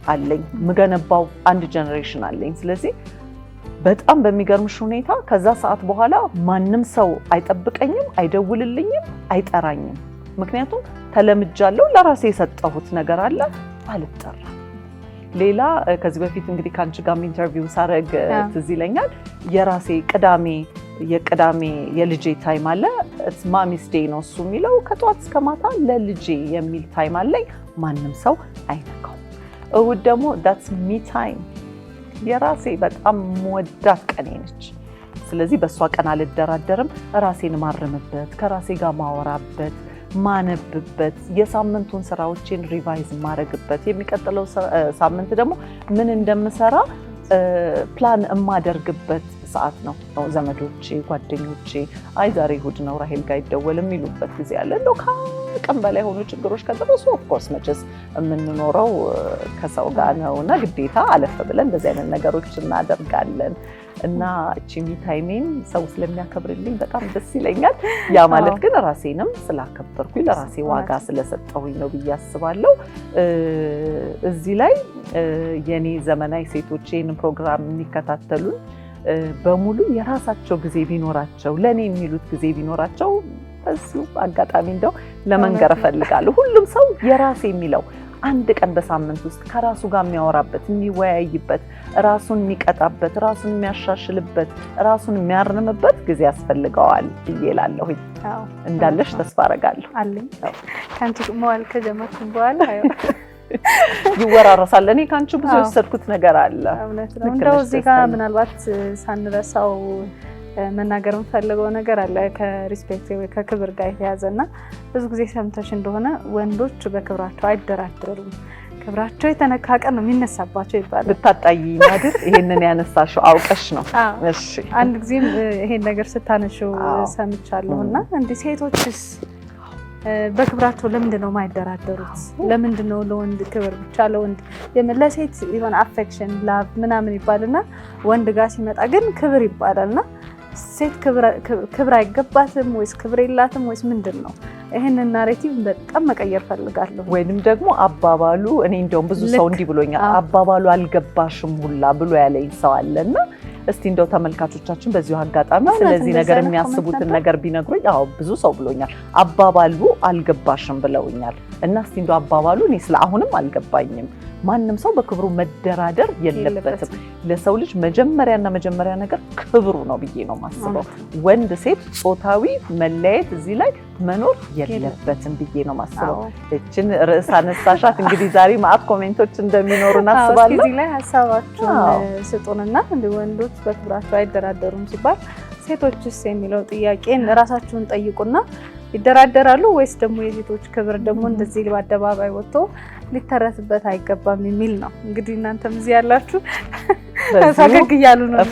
አለኝ፣ የምገነባው አንድ ጀነሬሽን አለኝ። ስለዚህ በጣም በሚገርምሽ ሁኔታ ከዛ ሰዓት በኋላ ማንም ሰው አይጠብቀኝም፣ አይደውልልኝም፣ አይጠራኝም። ምክንያቱም ተለምጃለሁ። ለራሴ የሰጠሁት ነገር አለ፣ አልጠራም። ሌላ ከዚህ በፊት እንግዲህ ከአንቺ ጋር ኢንተርቪው ሳረግ ትዝ ይለኛል የቅዳሜ የልጄ ታይም አለ። ማሚስ ዴይ ነው እሱ የሚለው። ከጠዋት እስከ ማታ ለልጄ የሚል ታይም አለኝ። ማንም ሰው አይነካው። እሁድ ደግሞ ዳትስ ሚ ታይም፣ የራሴ በጣም መወዳት ቀኔ ነች። ስለዚህ በእሷ ቀን አልደራደርም። ራሴን ማርምበት፣ ከራሴ ጋር ማወራበት፣ ማነብበት፣ የሳምንቱን ስራዎችን ሪቫይዝ ማድረግበት፣ የሚቀጥለው ሳምንት ደግሞ ምን እንደምሰራ ፕላን የማደርግበት ሰዓት ነው። ዘመዶቼ፣ ጓደኞቼ አይ ዛሬ እሑድ ነው ራሄል ጋር ይደወልም የሚሉበት ጊዜ አለ። እንደው ከአቅም በላይ የሆኑ ችግሮች ከደረሱ ኦፍኮርስ መቼስ የምንኖረው ከሰው ጋር ነው እና ግዴታ አለፍ ብለን እንደዚህ አይነት ነገሮች እናደርጋለን እና ቺሚ ታይሜን ሰው ስለሚያከብርልኝ በጣም ደስ ይለኛል። ያ ማለት ግን ራሴንም ስላከበርኩኝ ለራሴ ዋጋ ስለሰጠሁኝ ነው ብዬ አስባለሁ። እዚህ ላይ የኔ ዘመናዊ ሴቶች ይህንን ፕሮግራም የሚከታተሉን በሙሉ የራሳቸው ጊዜ ቢኖራቸው፣ ለኔ የሚሉት ጊዜ ቢኖራቸው እሱ አጋጣሚ እንደው ለመንገር እፈልጋለሁ። ሁሉም ሰው የራሴ የሚለው አንድ ቀን በሳምንት ውስጥ ከራሱ ጋር የሚያወራበት፣ የሚወያይበት፣ ራሱን የሚቀጣበት፣ ራሱን የሚያሻሽልበት፣ ራሱን የሚያርምበት ጊዜ ያስፈልገዋል ብዬ እላለሁኝ። እንዳለሽ ተስፋ አደርጋለሁ። አለኝ ከአንቺ መዋል ከጀመርኩ በኋላ ይወራረሳል። እኔ ከአንቺ ብዙ የወሰድኩት ነገር አለ። እንደው እዚህ ጋር ምናልባት ሳንረሳው መናገር የምፈልገው ነገር አለ ከሪስፔክት ወይ ከክብር ጋር የተያዘና ብዙ ጊዜ ሰምተሽ እንደሆነ ወንዶች በክብራቸው አይደራደሩም፣ ክብራቸው የተነካ ቀን ነው የሚነሳባቸው ይባላል። ልታጣይ ማድር ይሄንን ያነሳሽው አውቀሽ ነው? እሺ፣ አንድ ጊዜም ይሄን ነገር ስታነሽው ሰምቻለሁና እንዴ ሴቶችስ በክብራቸው ለምንድን ነው የማይደራደሩት? ለምንድን ነው ለወንድ ክብር ብቻ ለወንድ ለሴት የሆነ አፌክሽን ላቭ ምናምን ይባልና ወንድ ጋር ሲመጣ ግን ክብር ይባላልና ሴት ክብር አይገባትም ወይስ ክብር የላትም ወይስ ምንድን ነው? ይሄንን ናሬቲቭ በጣም መቀየር ፈልጋለሁ። ወይንም ደግሞ አባባሉ እኔ እንደውም ብዙ ሰው እንዲህ ብሎኛል፣ አባባሉ አልገባሽም ሁላ ብሎ ያለኝ ሰው አለና እስቲ እንደው ተመልካቾቻችን በዚሁ አጋጣሚ ስለዚህ ነገር የሚያስቡትን ነገር ቢነግሩኝ። አዎ ብዙ ሰው ብሎኛል፣ አባባሉ አልገባሽም ብለውኛል። እና እስቲ እንደው አባባሉ እኔ ስለ አሁንም አልገባኝም። ማንም ሰው በክብሩ መደራደር የለበትም። ለሰው ልጅ መጀመሪያ ነገር ክብሩ ነው ብዬ ነው ማስበው። ወንድ ሴት ጾታዊ መለያየት እዚህ ላይ መኖር የለበትም ብዬ ነው ማስበው። እችን ርዕስ አነሳሻት። እንግዲህ ዛሬ ማአት ኮሜንቶች እንደሚኖሩ እናስባለን። እዚህ ላይ ሀሳባችሁን ስጡንና ወንዶች በክብራቸው አይደራደሩም ሲባል ሴቶችስ የሚለው ጥያቄን ራሳችሁን ጠይቁና ይደራደራሉ ወይስ ደግሞ የሴቶች ክብር ደግሞ እንደዚህ በአደባባይ ወጥቶ ሊተረትበት አይገባም የሚል ነው። እንግዲህ እናንተም እዚህ ያላችሁ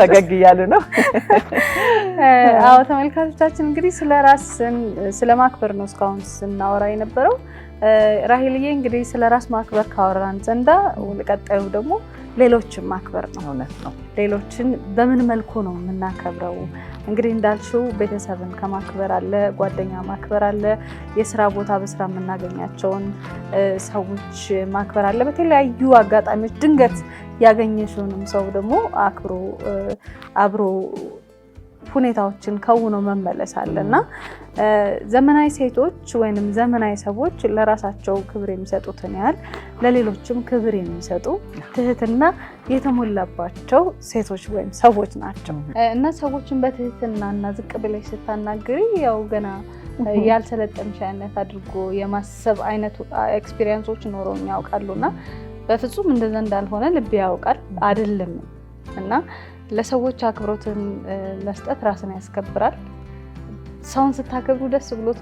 ፈገግ እያሉ ነው። አዎ ተመልካቾቻችን እንግዲህ ስለ ማክበር ነው እስካሁን ስናወራ የነበረው። ራሄልዬ እንግዲህ ስለ ራስ ማክበር ካወራን ዘንዳ ቀጣዩ ደግሞ ሌሎችን ማክበር ነው። እውነት ነው። ሌሎችን በምን መልኩ ነው የምናከብረው? እንግዲህ እንዳልሽው ቤተሰብን ከማክበር አለ፣ ጓደኛ ማክበር አለ፣ የስራ ቦታ በስራ የምናገኛቸውን ሰዎች ማክበር አለ። በተለያዩ አጋጣሚዎች ድንገት ያገኘሽውንም ሰው ደግሞ አክብሮ አብሮ ሁኔታዎችን ከውኖ መመለስ አለና ዘመናዊ ሴቶች ወይንም ዘመናዊ ሰዎች ለራሳቸው ክብር የሚሰጡትን ያህል ለሌሎችም ክብር የሚሰጡ ትህትና የተሞላባቸው ሴቶች ወይም ሰዎች ናቸው እና ሰዎችን በትህትናና ዝቅ ብለሽ ስታናግሪ ያው ገና ያልሰለጠንሽ አይነት አድርጎ የማሰብ አይነት ኤክስፒሪየንሶች ኖረውኝ ያውቃሉና በፍጹም እንደዛ እንዳልሆነ ልብ ያውቃል አይደለም እና ለሰዎች አክብሮትን መስጠት ራስን ያስከብራል። ሰውን ስታከብሩ ደስ ብሎት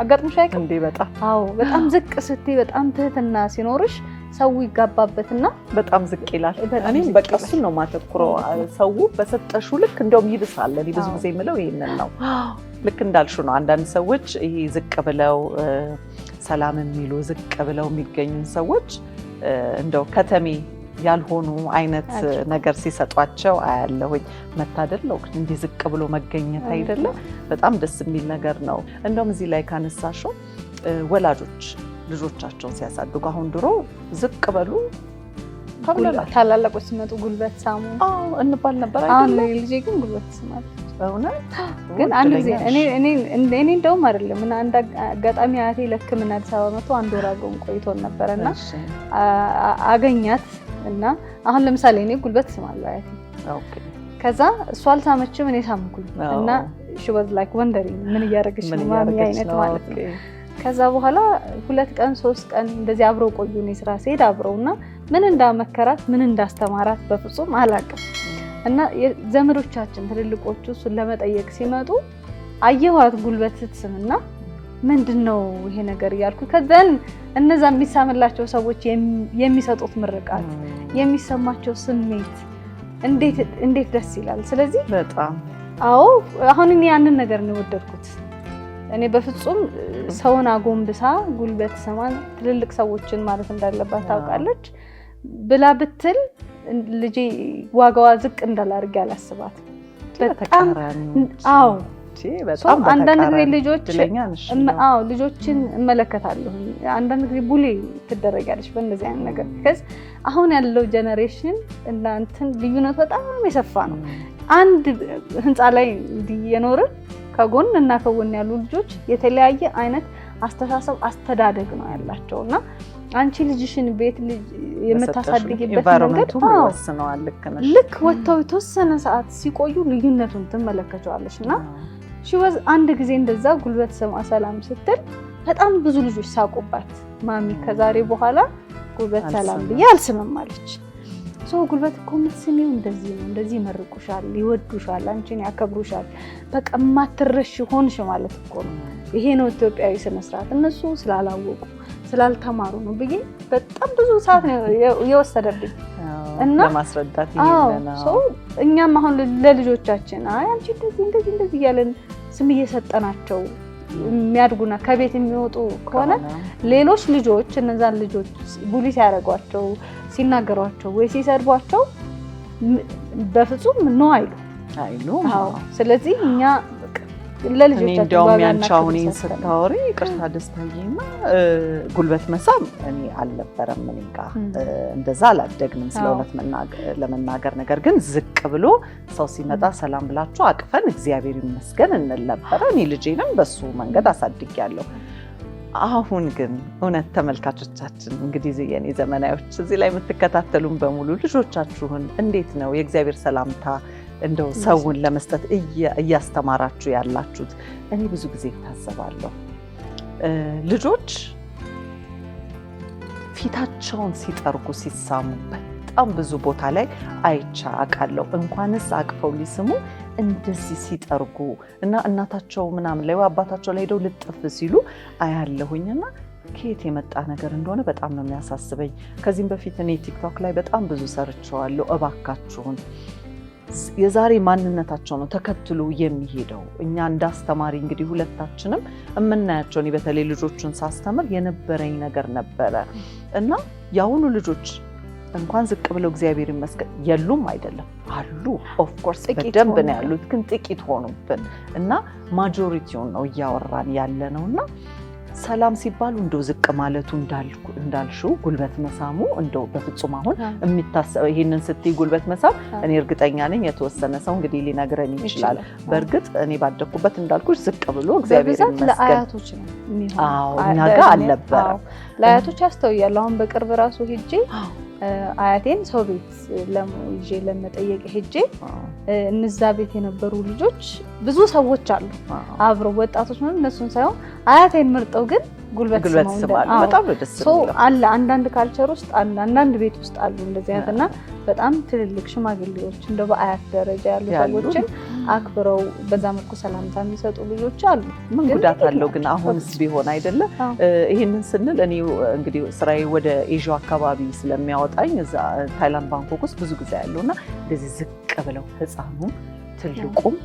አጋጥሞሽ አይቀር እንዴ? በጣም አዎ፣ በጣም ዝቅ ስትይ በጣም ትህትና ሲኖርሽ ሰው ይጋባበትና በጣም ዝቅ ይላል። እኔም በቃ እሱን ነው ማተኩረው። ሰው በሰጠሹ ልክ እንደውም ይብሳል። እኔ ብዙ ጊዜ የምለው ይሄንን ነው። ልክ እንዳልሹ ነው። አንዳንድ ሰዎች ይሄ ዝቅ ብለው ሰላም የሚሉ ዝቅ ብለው የሚገኙ ሰዎች እንደው ከተሜ ያልሆኑ አይነት ነገር ሲሰጧቸው አያለሁኝ። መታደል ነው እንዲህ ዝቅ ብሎ መገኘት አይደለም። በጣም ደስ የሚል ነገር ነው። እንደውም እዚህ ላይ ካነሳሽው ወላጆች ልጆቻቸውን ሲያሳድጉ አሁን ድሮ ዝቅ በሉ ተብለናል። ታላላቆች ሲመጡ ጉልበት ሳሙ እንባል ነበር አይደል? አሁን ልጄ ግን ጉልበት ስማል በእውነት ግን አንድ ጊዜ እኔ እንደውም አይደለም እና አንድ አጋጣሚ አያቴ ለሕክምና አዲስ አበባ መጥቶ አንድ ወር አብሮን ቆይቶን ነበርና አገኛት እና አሁን ለምሳሌ እኔ ጉልበት ስማለሁ አያቴ። ኦኬ ከዛ እሷ አልሳመችም እኔ ሳምኩኝ እና she was like wondering ምን እያደረገች ነው ማሚ አይነት ማለት ነው። ከዛ በኋላ 2 ቀን 3 ቀን እንደዚህ አብረው ቆዩ። እኔ ስራ ስሄድ አብረውና ምን እንዳመከራት ምን እንዳስተማራት በፍጹም አላውቅም። እና ዘመዶቻችን ትልልቆቹ እሱን ለመጠየቅ ሲመጡ አየኋት ጉልበት ስትስምና ምንድነው ይሄ ነገር እያልኩ ከዛን እነዛ የሚሳምላቸው ሰዎች የሚሰጡት ምርቃት የሚሰማቸው ስሜት እንዴት ደስ ይላል። ስለዚህ በጣም አዎ አሁን እኔ ያንን ነገር ነው ወደድኩት። እኔ በፍጹም ሰውን አጎንብሳ ጉልበት ሰማን ትልልቅ ሰዎችን ማለት እንዳለባት ታውቃለች ብላ ብትል ልጄ ዋጋዋ ዝቅ እንዳላርግ ያላስባት በጣም አዎ በጣም አንዳንድ ጊዜ ልጆችን እመለከታለሁ። አንዳንድ ጊዜ ቡሊ ትደረጋለች በእንደዚህ አይነት ነገር። ከዚ አሁን ያለው ጀነሬሽን እና እንትን ልዩነት በጣም የሰፋ ነው። አንድ ህንፃ ላይ የኖርን ከጎን እና ከጎን ያሉ ልጆች የተለያየ አይነት አስተሳሰብ አስተዳደግ ነው ያላቸውና አንቺ ልጅሽን ቤት ልጅ የምታሳድጊበት መንገድ ይወስነዋል። ልክ ወጥተው የተወሰነ ሰዓት ሲቆዩ ልዩነቱን ትመለከቻለሽና ሽወዝ አንድ ጊዜ እንደዛ ጉልበት ስማ ሰላም ስትል በጣም ብዙ ልጆች ሳቁባት። ማሚ ከዛሬ በኋላ ጉልበት ሰላም ብዬ አልስምም አለች። ጉልበት እኮ የምትስሚው እንደዚህ ነው፣ እንደዚህ ይመርቁሻል፣ ይወዱሻል፣ አንቺን ያከብሩሻል፣ በቃ ማትረሽ ሆንሽ ማለት እኮ ነው። ይሄ ነው ኢትዮጵያዊ ስነ ስርዓት። እነሱ ስላላወቁ ስላልተማሩ ነው ብዬ በጣም ብዙ ሰዓት ነው የወሰደብኝ እና ለማስረዳት ይሄንና እኛም አሁን ለልጆቻችን አንቺ እንደዚህ እያለን ስም እየሰጠናቸው የሚያድጉና ከቤት የሚወጡ ከሆነ ሌሎች ልጆች እነዛን ልጆች ቡሊ ሲያደርጓቸው ሲናገሯቸው ወይ ሲሰድቧቸው በፍጹም ነው አይሉ። ስለዚህ እኛ ለልጆቻችን እንደውም ያንቻውን ስታወሪ ቅርታ ደስታዬና ጉልበት መሳም እኔ አልነበረም። እኔ ጋር እንደዛ አላደግንም ስለእውነት ለመናገር። ነገር ግን ዝቅ ብሎ ሰው ሲመጣ ሰላም ብላችሁ አቅፈን እግዚአብሔር ይመስገን እንል ነበረ። እኔ ልጄንም በሱ መንገድ አሳድጌያለሁ። አሁን ግን እውነት ተመልካቾቻችን እንግዲህ የኔ ዘመናዮች እዚህ ላይ የምትከታተሉን በሙሉ ልጆቻችሁን እንዴት ነው የእግዚአብሔር ሰላምታ እንደው ሰውን ለመስጠት እያስተማራችሁ ያላችሁት? እኔ ብዙ ጊዜ ታዘባለሁ ልጆች ፊታቸውን ሲጠርጉ ሲሳሙ በጣም ብዙ ቦታ ላይ አይቻ አውቃለሁ። እንኳንስ አቅፈው ሊስሙ እንደዚህ ሲጠርጉ እና እናታቸው ምናምን ላይ አባታቸው ላይ ሄደው ልጥፍ ሲሉ አያለሁኝና ከየት የመጣ ነገር እንደሆነ በጣም ነው የሚያሳስበኝ። ከዚህም በፊት እኔ ቲክቶክ ላይ በጣም ብዙ ሰርቻለሁ። እባካችሁን የዛሬ ማንነታቸው ነው ተከትሎ የሚሄደው። እኛ እንዳስተማሪ እንግዲህ ሁለታችንም የምናያቸው እኔ በተለይ ልጆቹን ሳስተምር የነበረኝ ነገር ነበረ እና ያሁኑ ልጆች እንኳን ዝቅ ብለው እግዚአብሔር ይመስገን የሉም አይደለም አሉ። ኦፍ ኮርስ በደንብ ነው ያሉት፣ ግን ጥቂት ሆኑብን እና ማጆሪቲውን ነው እያወራን ያለ ነውና ሰላም ሲባሉ እንደው ዝቅ ማለቱ እንዳልሽው ጉልበት መሳሙ እንደው በፍጹም አሁን የሚታሰበው ይሄንን ስትይ ጉልበት መሳም እኔ እርግጠኛ ነኝ የተወሰነ ሰው እንግዲህ ሊነግረን ይችላል። በእርግጥ እኔ ባደኩበት እንዳልኩሽ ዝቅ ብሎ እግዚአብሔር ይመስገን ለአያቶች ነው የሚሆነው። አዎ እኛ ጋር አልነበረም። ለአያቶች ያስተውያለሁ። አሁን በቅርብ ራሱ ሄጄ አያቴን ሰው ቤት ይዤ ለመጠየቅ ሄጄ እነዛ ቤት የነበሩ ልጆች ብዙ ሰዎች አሉ አብረው ወጣቶች ነው እነሱን ሳይሆን አያቴን መርጠው ግን ጉልበት ስማው በጣም ደስ ይላል አለ። አንዳንድ ካልቸር ውስጥ አንዳንድ ቤት ውስጥ አሉ እንደዚህ አይነትና በጣም ትልልቅ ሽማግሌዎች እንደ በአያት ደረጃ ያሉ ሰዎችን አክብረው በዛ መልኩ ሰላምታ የሚሰጡ ልጆች አሉ። ምን ጉዳት አለው ግን አሁንስ ቢሆን አይደለ? ይሄንን ስንል እኔ እንግዲህ ስራዬ ወደ ኤዥያ አካባቢ ስለሚያወጣኝ እዛ ታይላንድ ባንኮክ ውስጥ ብዙ ጊዜ ያለውና እንደዚህ ዝቅ ብለው ህፃኑም ትልቁም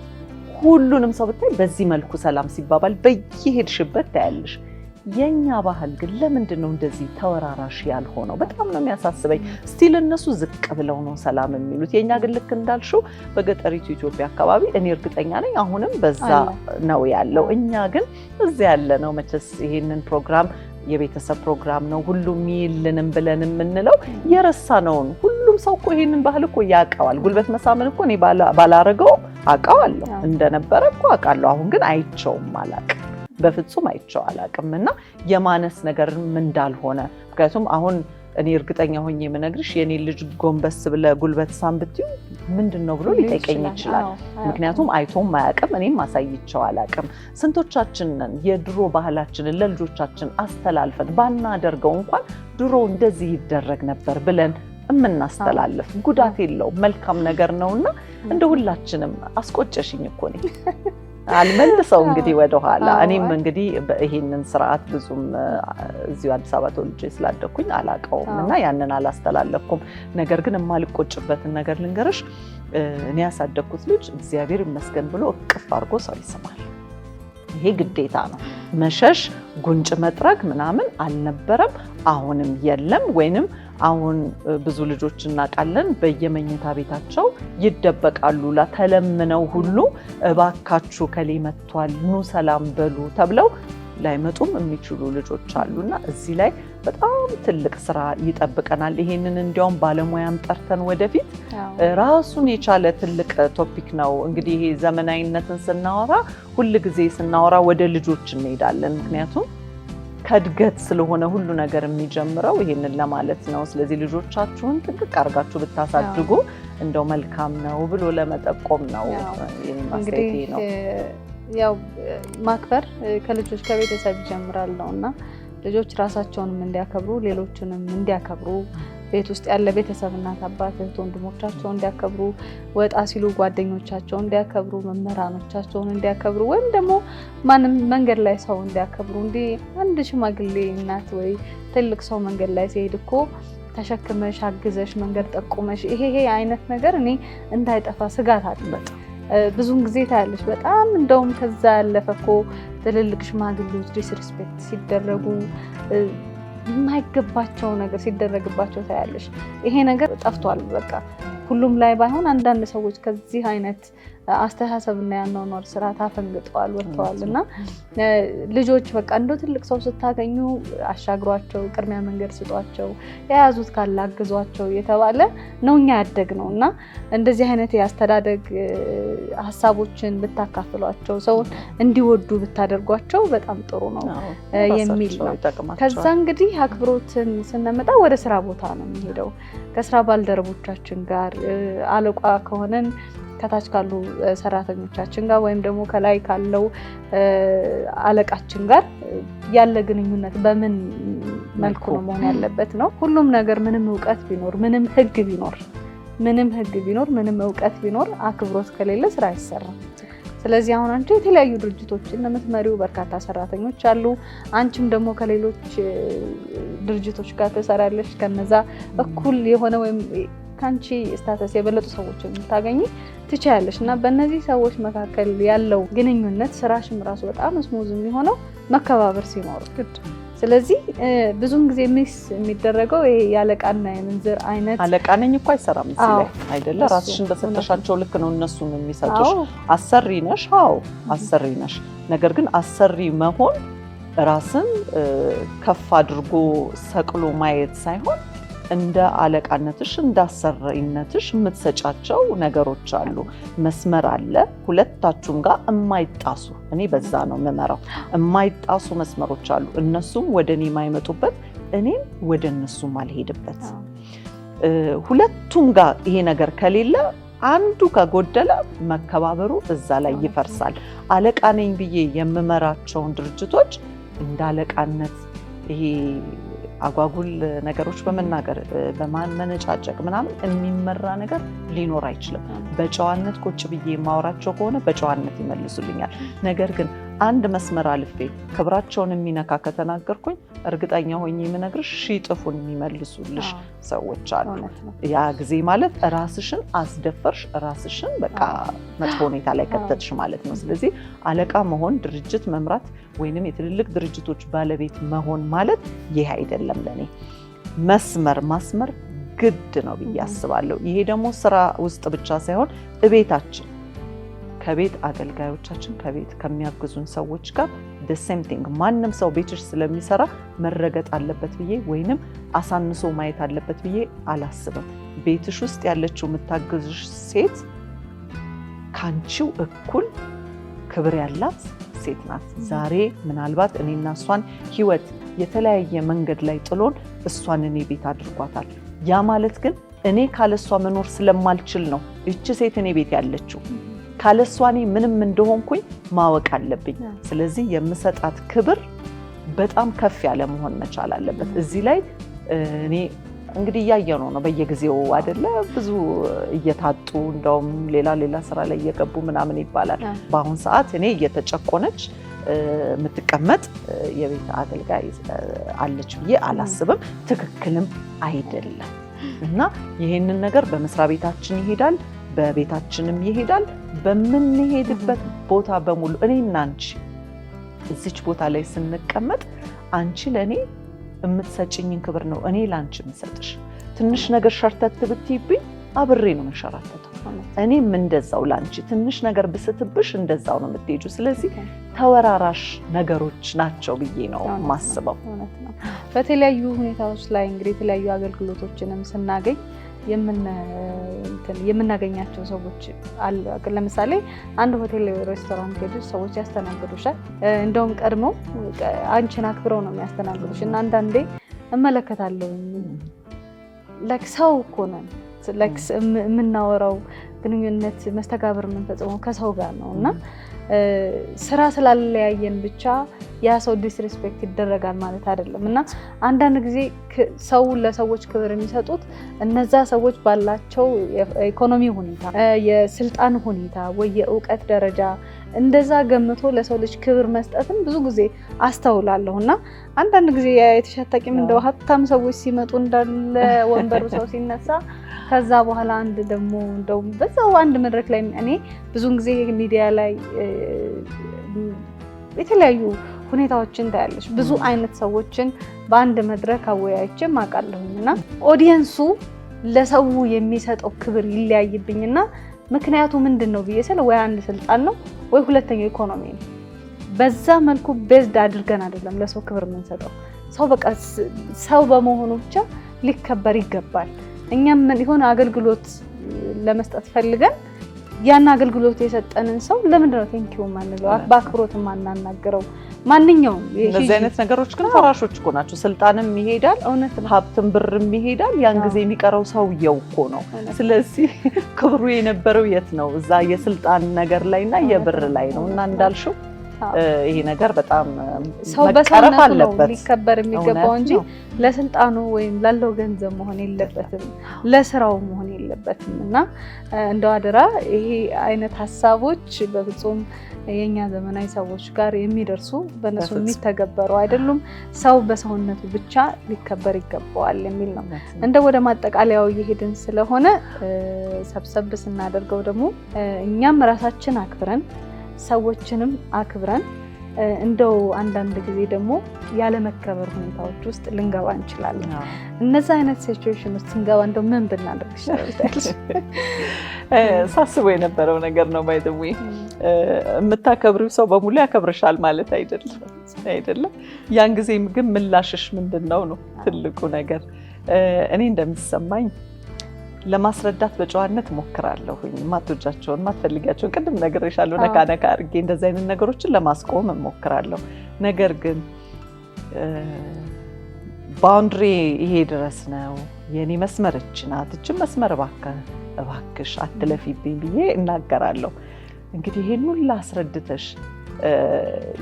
ሁሉንም ሰው ብታይ በዚህ መልኩ ሰላም ሲባባል በየሄድሽበት ታያለሽ። የኛ ባህል ግን ለምንድን ነው እንደዚህ ተወራራሽ ያልሆነው? በጣም ነው የሚያሳስበኝ። ስቲል እነሱ ዝቅ ብለው ነው ሰላም የሚሉት። የኛ ግን ልክ እንዳልሽው በገጠሪቱ ኢትዮጵያ አካባቢ እኔ እርግጠኛ ነኝ አሁንም በዛ ነው ያለው። እኛ ግን እዚህ ያለ ነው መቼስ ይሄንን ፕሮግራም የቤተሰብ ፕሮግራም ነው ሁሉም ይልንም ብለን የምንለው የረሳነውን ሁሉም ሰው እኮ ይሄንን ባህል እኮ ያውቀዋል። ጉልበት መሳምን እኮ እኔ ባላረገው አውቀዋለሁ እንደነበረ እኮ አውቃለሁ። አሁን ግን አይቼውም አላውቅም በፍጹም አይቼው አላውቅምና የማነስ ነገርም እንዳልሆነ ምክንያቱም አሁን እኔ እርግጠኛ ሆኜ የምነግርሽ የኔ ልጅ ጎንበስ ብለ ጉልበት ሳም ብትዩ ምንድነው ብሎ ሊጠይቀኝ ይችላል። ምክንያቱም አይቶም አያውቅም እኔም አሳይቼው አላውቅም። ስንቶቻችን ነን የድሮ ባህላችንን ለልጆቻችን አስተላልፈን ባናደርገው እንኳን ድሮ እንደዚህ ይደረግ ነበር ብለን እምናስተላልፍ? ጉዳት የለውም መልካም ነገር ነውና እንደ ሁላችንም አስቆጨሽኝ እኮ ነኝ አልመልሰው እንግዲህ ወደ ኋላ እኔም እንግዲህ ይሄንን ስርዓት ብዙም እዚሁ አዲስ አበባ ተወልጄ ስላደኩኝ አላውቀውምና ያንን አላስተላለፍኩም። ነገር ግን የማልቆጭበትን ነገር ልንገርሽ እኔ ያሳደኩት ልጅ እግዚአብሔር ይመስገን ብሎ እቅፍ አድርጎ ሰው ይስማል። ይሄ ግዴታ ነው። መሸሽ ጉንጭ መጥረግ ምናምን አልነበረም አሁንም የለም። ወይንም አሁን ብዙ ልጆች እናውቃለን በየመኝታ ቤታቸው ይደበቃሉ ተለምነው ሁሉ እባካችሁ ከሌ መጥቷል ኑ ሰላም በሉ ተብለው ላይመጡም የሚችሉ ልጆች አሉና እዚህ ላይ በጣም ትልቅ ስራ ይጠብቀናል። ይሄንን እንዲያውም ባለሙያም ጠርተን ወደፊት ራሱን የቻለ ትልቅ ቶፒክ ነው። እንግዲህ ይሄ ዘመናዊነትን ስናወራ ሁሉ ጊዜ ስናወራ ወደ ልጆች እንሄዳለን ምክንያቱም ከድገት ስለሆነ ሁሉ ነገር የሚጀምረው ይሄንን ለማለት ነው። ስለዚህ ልጆቻችሁን ጥንቅቅ አድርጋችሁ ብታሳድጉ እንደው መልካም ነው ብሎ ለመጠቆም ነው የሚመስለኝ ነው። ያው ማክበር ከልጆች ከቤተሰብ ይጀምራል ነውና ልጆች ራሳቸውንም እንዲያከብሩ ሌሎችንም እንዲያከብሩ ቤት ውስጥ ያለ ቤተሰብ እናት አባት እህት ወንድሞቻቸውን እንዲያከብሩ ወጣ ሲሉ ጓደኞቻቸውን እንዲያከብሩ መምህራኖቻቸውን እንዲያከብሩ ወይም ደግሞ ማንም መንገድ ላይ ሰው እንዲያከብሩ እንዲህ አንድ ሽማግሌ እናት ወይ ትልቅ ሰው መንገድ ላይ ሲሄድ እኮ ተሸክመሽ አግዘሽ መንገድ ጠቁመሽ ይሄ አይነት ነገር እኔ እንዳይጠፋ ስጋት አለበት። ብዙን ጊዜ ታያለሽ በጣም እንደውም ከዛ ያለፈ እኮ ትልልቅ ሽማግሌዎች ዲስሪስፔክት ሲደረጉ የማይገባቸው ነገር ሲደረግባቸው ታያለሽ። ይሄ ነገር ጠፍቷል። በቃ ሁሉም ላይ ባይሆን አንዳንድ ሰዎች ከዚህ አይነት አስተሳሰብና ያኗኗር ስርዓት አፈንግጠዋል ወጥተዋልና ልጆች በቃ እንደው ትልቅ ሰው ስታገኙ አሻግሯቸው ቅድሚያ መንገድ ስጧቸው የያዙት ካለ አግዟቸው የተባለ ነው እኛ ያደግነውና እንደዚህ አይነት ያስተዳደግ ሐሳቦችን ብታካፍሏቸው ሰውን እንዲወዱ ብታደርጓቸው በጣም ጥሩ ነው የሚል ነው። ከዛ እንግዲህ አክብሮትን ስንመጣ ወደ ስራ ቦታ ነው የሚሄደው። ከስራ ባልደረቦቻችን ጋር አለቃ ከሆነን ከታች ካሉ ሰራተኞቻችን ጋር ወይም ደግሞ ከላይ ካለው አለቃችን ጋር ያለ ግንኙነት በምን መልኩ ነው መሆን ያለበት ነው። ሁሉም ነገር ምንም እውቀት ቢኖር ምንም ህግ ቢኖር ምንም እውቀት ቢኖር አክብሮት ከሌለ ስራ አይሰራም። ስለዚህ አሁን አንቺ የተለያዩ ድርጅቶችን ለምትመሪው በርካታ ሰራተኞች አሉ። አንቺም ደግሞ ከሌሎች ድርጅቶች ጋር ተሰራለሽ። ከነዛ እኩል የሆነ ወይም ካንቺ ስታተስ የበለጡ ሰዎችን ታገኚ ትችያለሽ እና በእነዚህ ሰዎች መካከል ያለው ግንኙነት ስራሽም ራሱ በጣም ስሙዝ የሚሆነው መከባበር ሲኖር። ስለዚህ ብዙም ጊዜ ሚስ የሚደረገው ይሄ ያለቃና የምንዝር አይነት አለቃ ነኝ እኮ አይሰራም እዚህ ላይ አይደለ? ራስሽን በሰጠሻቸው ልክ ነው እነሱም የሚሰጡሽ። አሰሪ ነሽ፣ አዎ አሰሪ ነሽ። ነገር ግን አሰሪ መሆን ራስን ከፍ አድርጎ ሰቅሎ ማየት ሳይሆን እንደ አለቃነትሽ እንደ አሰሪነትሽ የምትሰጫቸው ነገሮች አሉ። መስመር አለ ሁለታችሁም ጋር የማይጣሱ እኔ በዛ ነው የምመራው። የማይጣሱ መስመሮች አሉ። እነሱም ወደ እኔ የማይመጡበት እኔም ወደ እነሱ ማልሄድበት። ሁለቱም ጋር ይሄ ነገር ከሌለ አንዱ ከጎደለ መከባበሩ እዛ ላይ ይፈርሳል። አለቃ ነኝ ብዬ የምመራቸውን ድርጅቶች እንደ አለቃነት ይሄ አጓጉል ነገሮች በመናገር በማመነጫጨቅ ምናምን የሚመራ ነገር ሊኖር አይችልም። በጨዋነት ቁጭ ብዬ የማወራቸው ከሆነ በጨዋነት ይመልሱልኛል። ነገር ግን አንድ መስመር አልፌ ክብራቸውን የሚነካ ከተናገርኩኝ እርግጠኛ ሆኜ የምነግርሽ ሺህ ጥፉን የሚመልሱልሽ ሰዎች አሉ። ያ ጊዜ ማለት ራስሽን አስደፈርሽ፣ ራስሽን በቃ መጥፎ ሁኔታ ላይ ከተትሽ ማለት ነው። ስለዚህ አለቃ መሆን፣ ድርጅት መምራት ወይንም የትልልቅ ድርጅቶች ባለቤት መሆን ማለት ይህ አይደለም። ለኔ መስመር ማስመር ግድ ነው ብዬ አስባለሁ። ይሄ ደግሞ ስራ ውስጥ ብቻ ሳይሆን እቤታችን ከቤት አገልጋዮቻችን ከቤት ከሚያግዙን ሰዎች ጋር the same thing። ማንም ሰው ቤትሽ ስለሚሰራ መረገጥ አለበት ብዬ ወይንም አሳንሶ ማየት አለበት ብዬ አላስብም። ቤትሽ ውስጥ ያለችው የምታግዝሽ ሴት ካንቺው እኩል ክብር ያላት ሴት ናት። ዛሬ ምናልባት እኔና እሷን ህይወት የተለያየ መንገድ ላይ ጥሎን እሷን እኔ ቤት አድርጓታል። ያ ማለት ግን እኔ ካለሷ መኖር ስለማልችል ነው እቺ ሴት እኔ ቤት ያለችው። ካለሷ እኔ ምንም እንደሆንኩኝ ማወቅ አለብኝ። ስለዚህ የምሰጣት ክብር በጣም ከፍ ያለ መሆን መቻል አለበት። እዚህ ላይ እኔ እንግዲህ እያየነው ነው በየጊዜው አይደለ? ብዙ እየታጡ እንደውም ሌላ ስራ ላይ እየገቡ ምናምን ይባላል። በአሁን ሰዓት እኔ እየተጨቆነች የምትቀመጥ የቤት አገልጋይ አለች ብዬ አላስብም። ትክክልም አይደለም እና ይሄንን ነገር በመስሪያ ቤታችን ይሄዳል፣ በቤታችንም ይሄዳል። በምንሄድበት ቦታ በሙሉ እኔና አንቺ እዚች ቦታ ላይ ስንቀመጥ አንቺ ለኔ የምትሰጪኝን ክብር ነው እኔ ላንቺ የምሰጥሽ። ትንሽ ነገር ሸርተት ብትይብኝ አብሬ ነው መሸራተተው። እኔም እንደዛው ላንቺ ትንሽ ነገር ብስትብሽ እንደዛው ነው የምትሄጂው። ስለዚህ ተወራራሽ ነገሮች ናቸው ብዬ ነው ማስበው። በተለያዩ ሁኔታዎች ላይ እንግዲህ የተለያዩ አገልግሎቶችንም ስናገኝ የምናገኛቸው ሰዎች አሉ። ለምሳሌ አንድ ሆቴል ሬስቶራንት ሄደሽ ሰዎች ያስተናግዱሻል። እንደውም ቀድመው አንቺን አክብረው ነው የሚያስተናግዱሽ እና አንዳንዴ እመለከታለሁ ላይክ ሰው እኮ ነን፣ ላይክ የምናወራው ግንኙነት መስተጋብር የምንፈጽመው ከሰው ጋር ነው እና ስራ ስላለያየን ብቻ ያ ሰው ዲስሪስፔክት ይደረጋል ማለት አይደለም እና አንዳንድ ጊዜ ሰው ለሰዎች ክብር የሚሰጡት እነዛ ሰዎች ባላቸው የኢኮኖሚ ሁኔታ፣ የስልጣን ሁኔታ ወይ የእውቀት ደረጃ እንደዛ ገምቶ ለሰው ልጅ ክብር መስጠትን ብዙ ጊዜ አስተውላለሁ እና አንዳንድ ጊዜ የተሻታቂም እንደው ሀብታም ሰዎች ሲመጡ እንዳለ ወንበሩ ሰው ሲነሳ ከዛ በኋላ አንድ ደግሞ እንደው በዛው አንድ መድረክ ላይ እኔ ብዙን ጊዜ ሚዲያ ላይ የተለያዩ ሁኔታዎችን ታያለሽ። ብዙ አይነት ሰዎችን በአንድ መድረክ አወያይቼ ማቃለሁኝ እና ኦዲየንሱ ለሰው የሚሰጠው ክብር ይለያይብኝና ምክንያቱ ምንድነው ብዬ ስለ ወይ አንድ ስልጣን ነው ወይ ሁለተኛው ኢኮኖሚ ነው። በዛ መልኩ ቤዝድ አድርገን አይደለም ለሰው ክብር የምንሰጠው። ሰው በቃ ሰው በመሆኑ ብቻ ሊከበር ይገባል። እኛም የሆነ አገልግሎት ለመስጠት ፈልገን ያን አገልግሎት የሰጠንን ሰው ለምንድነው ቴንኪው ማንለው? በአክብሮት ማናናገረው? ማንኛውም እነዚህ አይነት ነገሮች ግን ፈራሾች እኮ ናቸው። ስልጣንም ይሄዳል፣ ሀብትም ብርም ይሄዳል። ያን ጊዜ የሚቀረው ሰውየው እኮ ነው። ስለዚህ ክብሩ የነበረው የት ነው? እዛ የስልጣን ነገር ላይና የብር ላይ ነው እና እንዳልሽው ይሄ ነገር በጣም ሰው በሰውነቱ ነው ሊከበር የሚገባው እንጂ ለስልጣኑ ወይም ላለው ገንዘብ መሆን የለበትም፣ ለስራው መሆን የለበትም እና እንደው አደራ ይሄ አይነት ሀሳቦች በፍጹም የኛ ዘመናዊ ሰዎች ጋር የሚደርሱ በእነሱ የሚተገበሩ አይደሉም። ሰው በሰውነቱ ብቻ ሊከበር ይገባዋል የሚል ነው። እንደ ወደ ማጠቃለያው እየሄድን ስለሆነ ሰብሰብ ስናደርገው ደግሞ እኛም ራሳችን አክብረን ሰዎችንም አክብረን እንደው አንዳንድ ጊዜ ደግሞ ያለመከበር ሁኔታዎች ውስጥ ልንገባ እንችላለን። እነዛ አይነት ሲቹዌሽን ውስጥ ስንገባ እንደው ምን ብናደርግ ይሻላል? ሳስበው የነበረው ነገር ነው። ባይ ዘ ዌይ የምታከብሪው ሰው በሙሉ ያከብርሻል ማለት አይደለም። አይደለም? ያን ጊዜ ግን ምላሽሽ ምንድነው ነው ትልቁ ነገር። እኔ እንደሚሰማኝ ለማስረዳት በጨዋነት ሞክራለሁኝ። ማትወጃቸውን ማትፈልጋቸውን ቅድም ነግሬሻለሁ፣ ነካ ነካ አድርጌ እንደዚህ አይነት ነገሮችን ለማስቆም ሞክራለሁ። ነገር ግን ባውንድሪ ይሄ ድረስ ነው፣ የኔ መስመር እቺ ናት፣ እቺ መስመር እባክሽ አትለፊብኝ ብዬ እናገራለሁ። እንግዲህ ይሄን ሁሉ አስረድተሽ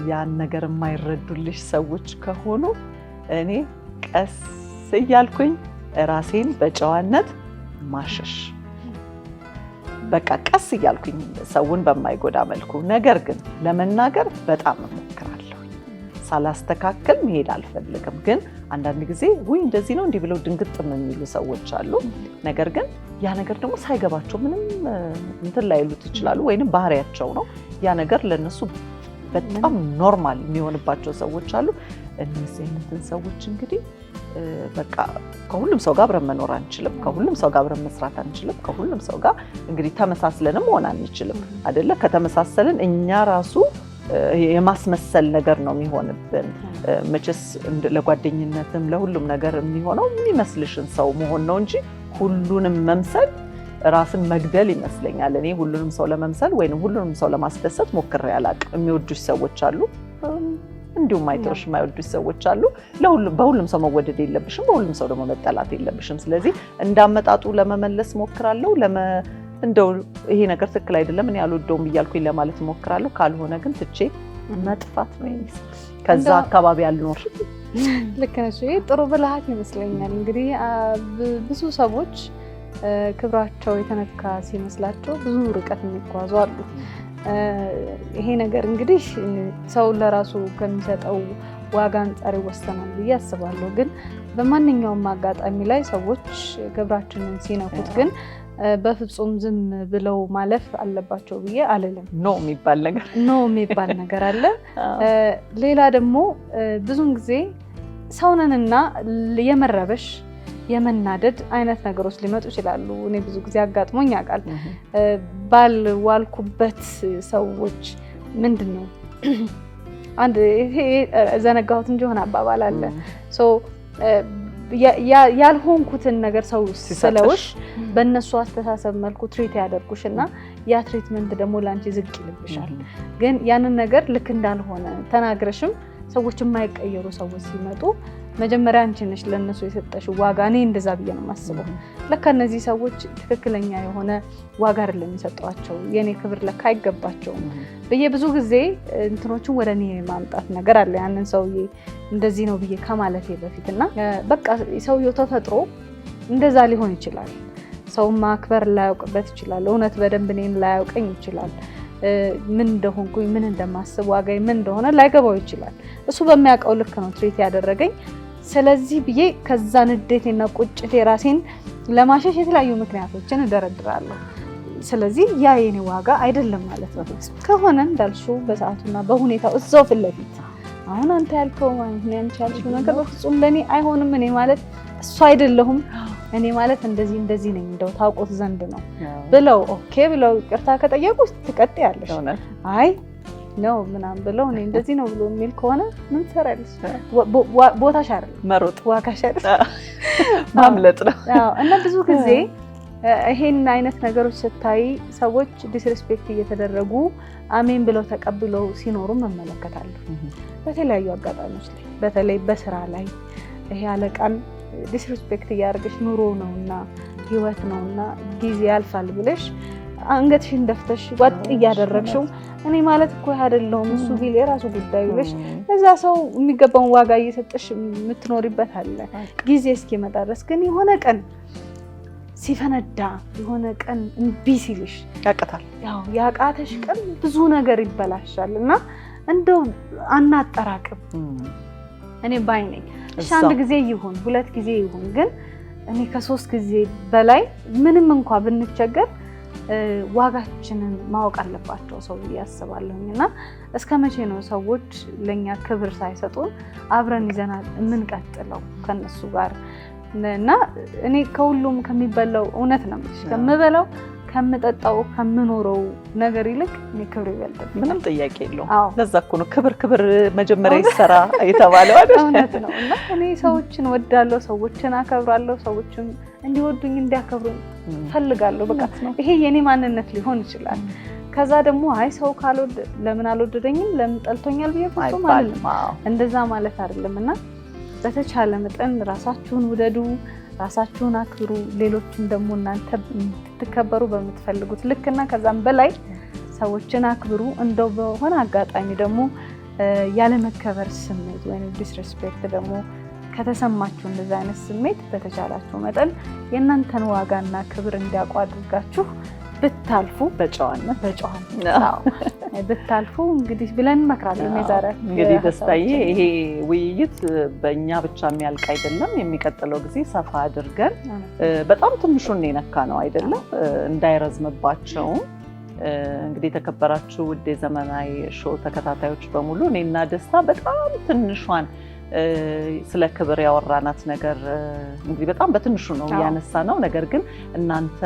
ያን ነገር የማይረዱልሽ ሰዎች ከሆኑ እኔ ቀስ እያልኩኝ ራሴን በጨዋነት ማሸሽ፣ በቃ ቀስ እያልኩኝ ሰውን በማይጎዳ መልኩ፣ ነገር ግን ለመናገር በጣም እሞክራለሁ። ሳላስተካከል መሄድ አልፈልግም። ግን አንዳንድ ጊዜ ውይ እንደዚህ ነው እንዲህ ብለው ድንግጥ የሚሉ ሰዎች አሉ። ነገር ግን ያ ነገር ደግሞ ሳይገባቸው ምንም እንትን ላይሉት ይችላሉ፣ ወይንም ባህሪያቸው ነው። ያ ነገር ለነሱ በጣም ኖርማል የሚሆንባቸው ሰዎች አሉ። እነዚህ አይነትን ሰዎች እንግዲህ በቃ ከሁሉም ሰው ጋር አብረን መኖር አንችልም፣ ከሁሉም ሰው ጋር አብረን መስራት አንችልም፣ ከሁሉም ሰው ጋር እንግዲህ ተመሳስለንም መሆን አንችልም አይደለ? ከተመሳሰልን እኛ ራሱ የማስመሰል ነገር ነው የሚሆንብን። መቼስ ለጓደኝነትም ለሁሉም ነገር የሚሆነው የሚመስልሽን ሰው መሆን ነው እንጂ ሁሉንም መምሰል ራስን መግደል ይመስለኛል። እኔ ሁሉንም ሰው ለመምሰል ወይንም ሁሉንም ሰው ለማስደሰት ሞክሬ አላውቅም። የሚወዱሽ ሰዎች አሉ፣ እንዲሁም አይተውሽ የማይወዱሽ ሰዎች አሉ። በሁሉም ሰው መወደድ የለብሽም፣ በሁሉም ሰው ደግሞ መጠላት የለብሽም። ስለዚህ እንዳመጣጡ ለመመለስ ሞክራለሁ። እንደው ይሄ ነገር ትክክል አይደለም እኔ አልወደውም እያልኩኝ ለማለት ሞክራለሁ። ካልሆነ ግን ትቼ መጥፋት ነው የሚመስለው። ከዛ አካባቢ አልኖር። ልክ ነሽ። ይሄ ጥሩ ብልሃት ይመስለኛል። እንግዲህ ብዙ ሰዎች ክብራቸው የተነካ ሲመስላቸው ብዙ ርቀት የሚጓዙ አሉ። ይሄ ነገር እንግዲህ ሰው ለራሱ ከሚሰጠው ዋጋ አንጻር ይወሰናል ብዬ አስባለሁ። ግን በማንኛውም አጋጣሚ ላይ ሰዎች ክብራችንን ሲነኩት ግን በፍጹም ዝም ብለው ማለፍ አለባቸው ብዬ አልልም። ኖ የሚባል ነገር አለ። ሌላ ደግሞ ብዙን ጊዜ ሰውነንና የመረበሽ የመናደድ አይነት ነገሮች ሊመጡ ይችላሉ። እኔ ብዙ ጊዜ አጋጥሞኝ ያውቃል። ባልዋልኩበት ሰዎች ምንድን ነው አንድ ይሄ ዘነጋሁት እንጂ ሆነ አባባል አለ። ያልሆንኩትን ነገር ሰው ስለውሽ በእነሱ አስተሳሰብ መልኩ ትሪት ያደርጉሽ እና ያ ትሪትመንት ደግሞ ላንቺ ዝቅ ይልብሻል። ግን ያንን ነገር ልክ እንዳልሆነ ተናግረሽም ሰዎች የማይቀየሩ ሰዎች ሲመጡ መጀመሪያ አንቺ ነሽ ለነሱ የሰጠሽው ዋጋ። እኔ እንደዛ ብዬ ነው የማስበው። ለካ እነዚህ ሰዎች ትክክለኛ የሆነ ዋጋ አይደለም የሚሰጧቸው፣ የኔ ክብር ለካ አይገባቸውም ብዬ ብዙ ጊዜ እንትኖችን ወደ እኔ ማምጣት ነገር አለ። ያንን ሰውዬ እንደዚህ ነው ብዬ ከማለቴ በፊት እና በቃ ሰውየው ተፈጥሮ እንደዛ ሊሆን ይችላል። ሰው ማክበር ላያውቅበት ይችላል። እውነት በደንብ እኔን ላያውቀኝ ይችላል። ምን እንደሆንኩኝ ምን እንደማስብ ዋጋዬ ምን እንደሆነ ላይገባው ይችላል። እሱ በሚያውቀው ልክ ነው ትሪት ያደረገኝ። ስለዚህ ብዬ ከዛ ንዴቴና ቁጭቴ ራሴን ለማሸሽ የተለያዩ ምክንያቶችን እደረድራለሁ። ስለዚህ ያ የኔ ዋጋ አይደለም ማለት ነው። ከሆነ እንዳልሽው በሰዓቱና በሁኔታው እዛው ፊት ለፊት አሁን አንተ ያልከው አንቺ ያልሽው ነገር በፍጹም ለኔ አይሆንም፣ እኔ ማለት እሱ አይደለሁም፣ እኔ ማለት እንደዚህ ነኝ፣ እንደው ታውቁት ዘንድ ነው ብለው ኦኬ ብለው ይቅርታ ከጠየቁ ትቀጥያለሽ። አይ ነው ምናምን ብለው እኔ እንደዚህ ነው ብሎ የሚል ከሆነ ምን ትሰራለሽ? ቦታሽ አይደለም መሮጥ፣ ዋጋሽ አይደለም ማምለጥ ነው። እና ብዙ ጊዜ ይሄን አይነት ነገሮች ስታይ ሰዎች ዲስሪስፔክት እየተደረጉ አሜን ብለው ተቀብለው ሲኖሩ መመለከታለሁ። በተለያዩ አጋጣሚዎች ላይ በተለይ በስራ ላይ ይሄ አለቃን ዲስሪስፔክት እያደረገሽ ኑሮ ነውና ህይወት ነውና ጊዜ ያልፋል ብለሽ አንገትሽን ደፍተሽ ዋጥ እያደረግሽው እኔ ማለት እኮ አይደለሁም እሱ ቢል የራሱ ጉዳይ ብለሽ ለዛ ሰው የሚገባውን ዋጋ እየሰጠሽ የምትኖሪበት አለ። ጊዜ እስኪመጣ ድረስ ግን የሆነ ቀን ሲፈነዳ የሆነ ቀን እምቢ ሲልሽ ያቀታል። ያው ያቃተሽ ቀን ብዙ ነገር ይበላሻል እና እንደው አናጠራቅም። እኔ ባይ ነኝ። እሺ አንድ ጊዜ ይሁን ሁለት ጊዜ ይሁን፣ ግን እኔ ከ3 ጊዜ በላይ ምንም እንኳን ብንቸገር ዋጋችንን ማወቅ አለባቸው ሰው ያስባለሁና እስከ መቼ ነው ሰዎች ለኛ ክብር ሳይሰጡን አብረን ይዘናል የምንቀጥለው ከነሱ ጋር? እና እኔ ከሁሉም ከሚበላው እውነት ነው ከምበላው ከምጠጣው ከምኖረው ነገር ይልቅ እኔ ክብር ይበልጥብኛል። ምንም ጥያቄ የለውም። ለዛ እኮ ነው ክብር መጀመሪያ ይሰራ የተባለው አይደል? እውነት ነው። እና እኔ ሰዎችን ወዳለሁ፣ ሰዎችን አከብራለሁ፣ ሰዎችን እንዲወዱኝ እንዲያከብሩኝ ፈልጋለሁ። በቃ ይሄ የኔ ማንነት ሊሆን ይችላል። ከዛ ደግሞ አይ ሰው ለምን አልወደደኝም ለምን ጠልቶኛል ብዬ ፍጹም አይደለም፣ እንደዛ ማለት አይደለም። እና በተቻለ መጠን ራሳችሁን ውደዱ፣ ራሳችሁን አክብሩ። ሌሎችን ደግሞ እናንተ እንድትከበሩ በምትፈልጉት ልክና ከዛም በላይ ሰዎችን አክብሩ። እንደው በሆነ አጋጣሚ ደግሞ ያለ መከበር ስሜት ወይም ዲስሬስፔክት ደግሞ ከተሰማችሁ እንደዛ አይነት ስሜት በተቻላችሁ መጠን የእናንተን ዋጋና ክብር እንዲያውቁ አድርጋችሁ ብታልፉ በጨዋነት ብታልፉ እንግዲህ ብለን እንመክራለን። እንግዲህ ደስታዬ ይሄ ውይይት በእኛ ብቻ የሚያልቅ አይደለም። የሚቀጥለው ጊዜ ሰፋ አድርገን በጣም ትንሹን የነካ ነው አይደለም እንዳይረዝምባቸው። እንግዲህ የተከበራችሁ ውድ የዘመናዊ ሾው ተከታታዮች በሙሉ እኔና ደስታ በጣም ትንሿን ስለ ክብር ያወራናት ነገር እንግዲህ በጣም በትንሹ ነው ያነሳ ነው። ነገር ግን እናንተ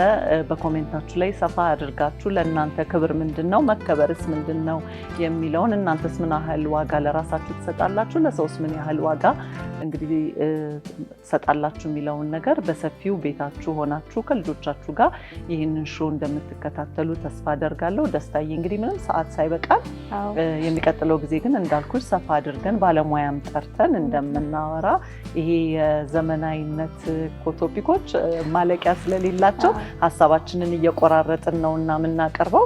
በኮሜንታችሁ ላይ ሰፋ አድርጋችሁ ለእናንተ ክብር ምንድነው መከበርስ ምንድነው የሚለውን እናንተስ ምን ያህል ዋጋ ለራሳችሁ ትሰጣላችሁ፣ ለሰውስ ምን ያህል ዋጋ እንግዲህ ትሰጣላችሁ የሚለውን ነገር በሰፊው ቤታችሁ ሆናችሁ ከልጆቻችሁ ጋር ይህንን ሾው እንደምትከታተሉ ተስፋ አደርጋለሁ። ደስታዬ እንግዲህ ምንም ሰዓት ሳይበቃል የሚቀጥለው ጊዜ ግን እንዳልኩሽ ሰፋ አድርገን ባለሙያም ጠርተን እንደምናወራ ይሄ የዘመናዊነት ቶፒኮች ማለቂያ ስለሌላቸው ሀሳባችንን እየቆራረጥን ነውና የምናቀርበው።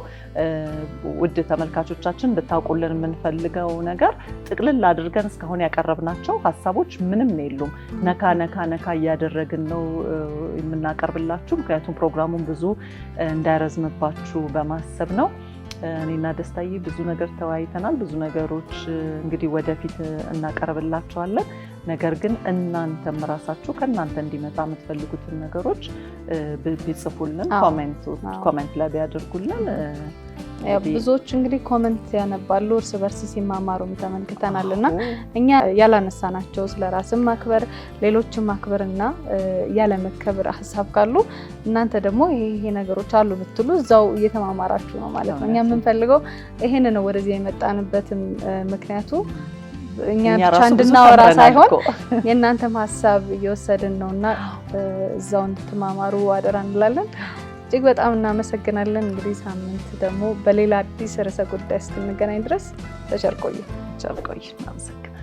ውድ ተመልካቾቻችን ብታውቁልን የምንፈልገው ነገር ጥቅልል አድርገን እስካሁን ያቀረብናቸው ሀሳቦች ምንም የሉም። ነካ እያደረግን ነው የምናቀርብላችሁ። ምክንያቱም ፕሮግራሙን ብዙ እንዳይረዝምባችሁ በማሰብ ነው። እኔና ደስታዬ ብዙ ነገር ተወያይተናል። ብዙ ነገሮች እንግዲህ ወደፊት እናቀርብላችኋለን። ነገር ግን እናንተም ራሳችሁ ከእናንተ እንዲመጣ የምትፈልጉትን ነገሮች ቢጽፉልን፣ ኮሜንት ላይ ቢያደርጉልን። ብዙዎች እንግዲህ ኮሜንት ያነባሉ፣ እርስ በርስ ሲማማሩም ተመልክተናል። እና እኛ ያላነሳናቸው ስለ ራስን ማክበር ሌሎችን ማክበርና ያለመከበር ሀሳብ ካሉ እናንተ ደግሞ ይሄ ነገሮች አሉ ብትሉ እዛው እየተማማራችሁ ነው ማለት ነው። እኛ የምንፈልገው ይሄን ነው። ወደዚህ የመጣንበትም ምክንያቱ እኛ ብቻ እንድናወራ ሳይሆን የእናንተም ሀሳብ እየወሰድን ነውና እዛው እንድትማማሩ አደራ እንላለን። እጅግ በጣም እናመሰግናለን። እንግዲህ ሳምንት ደግሞ በሌላ አዲስ ርዕሰ ጉዳይ እስክንገናኝ ድረስ ተቸር ቆዩ። እናመሰግናለን።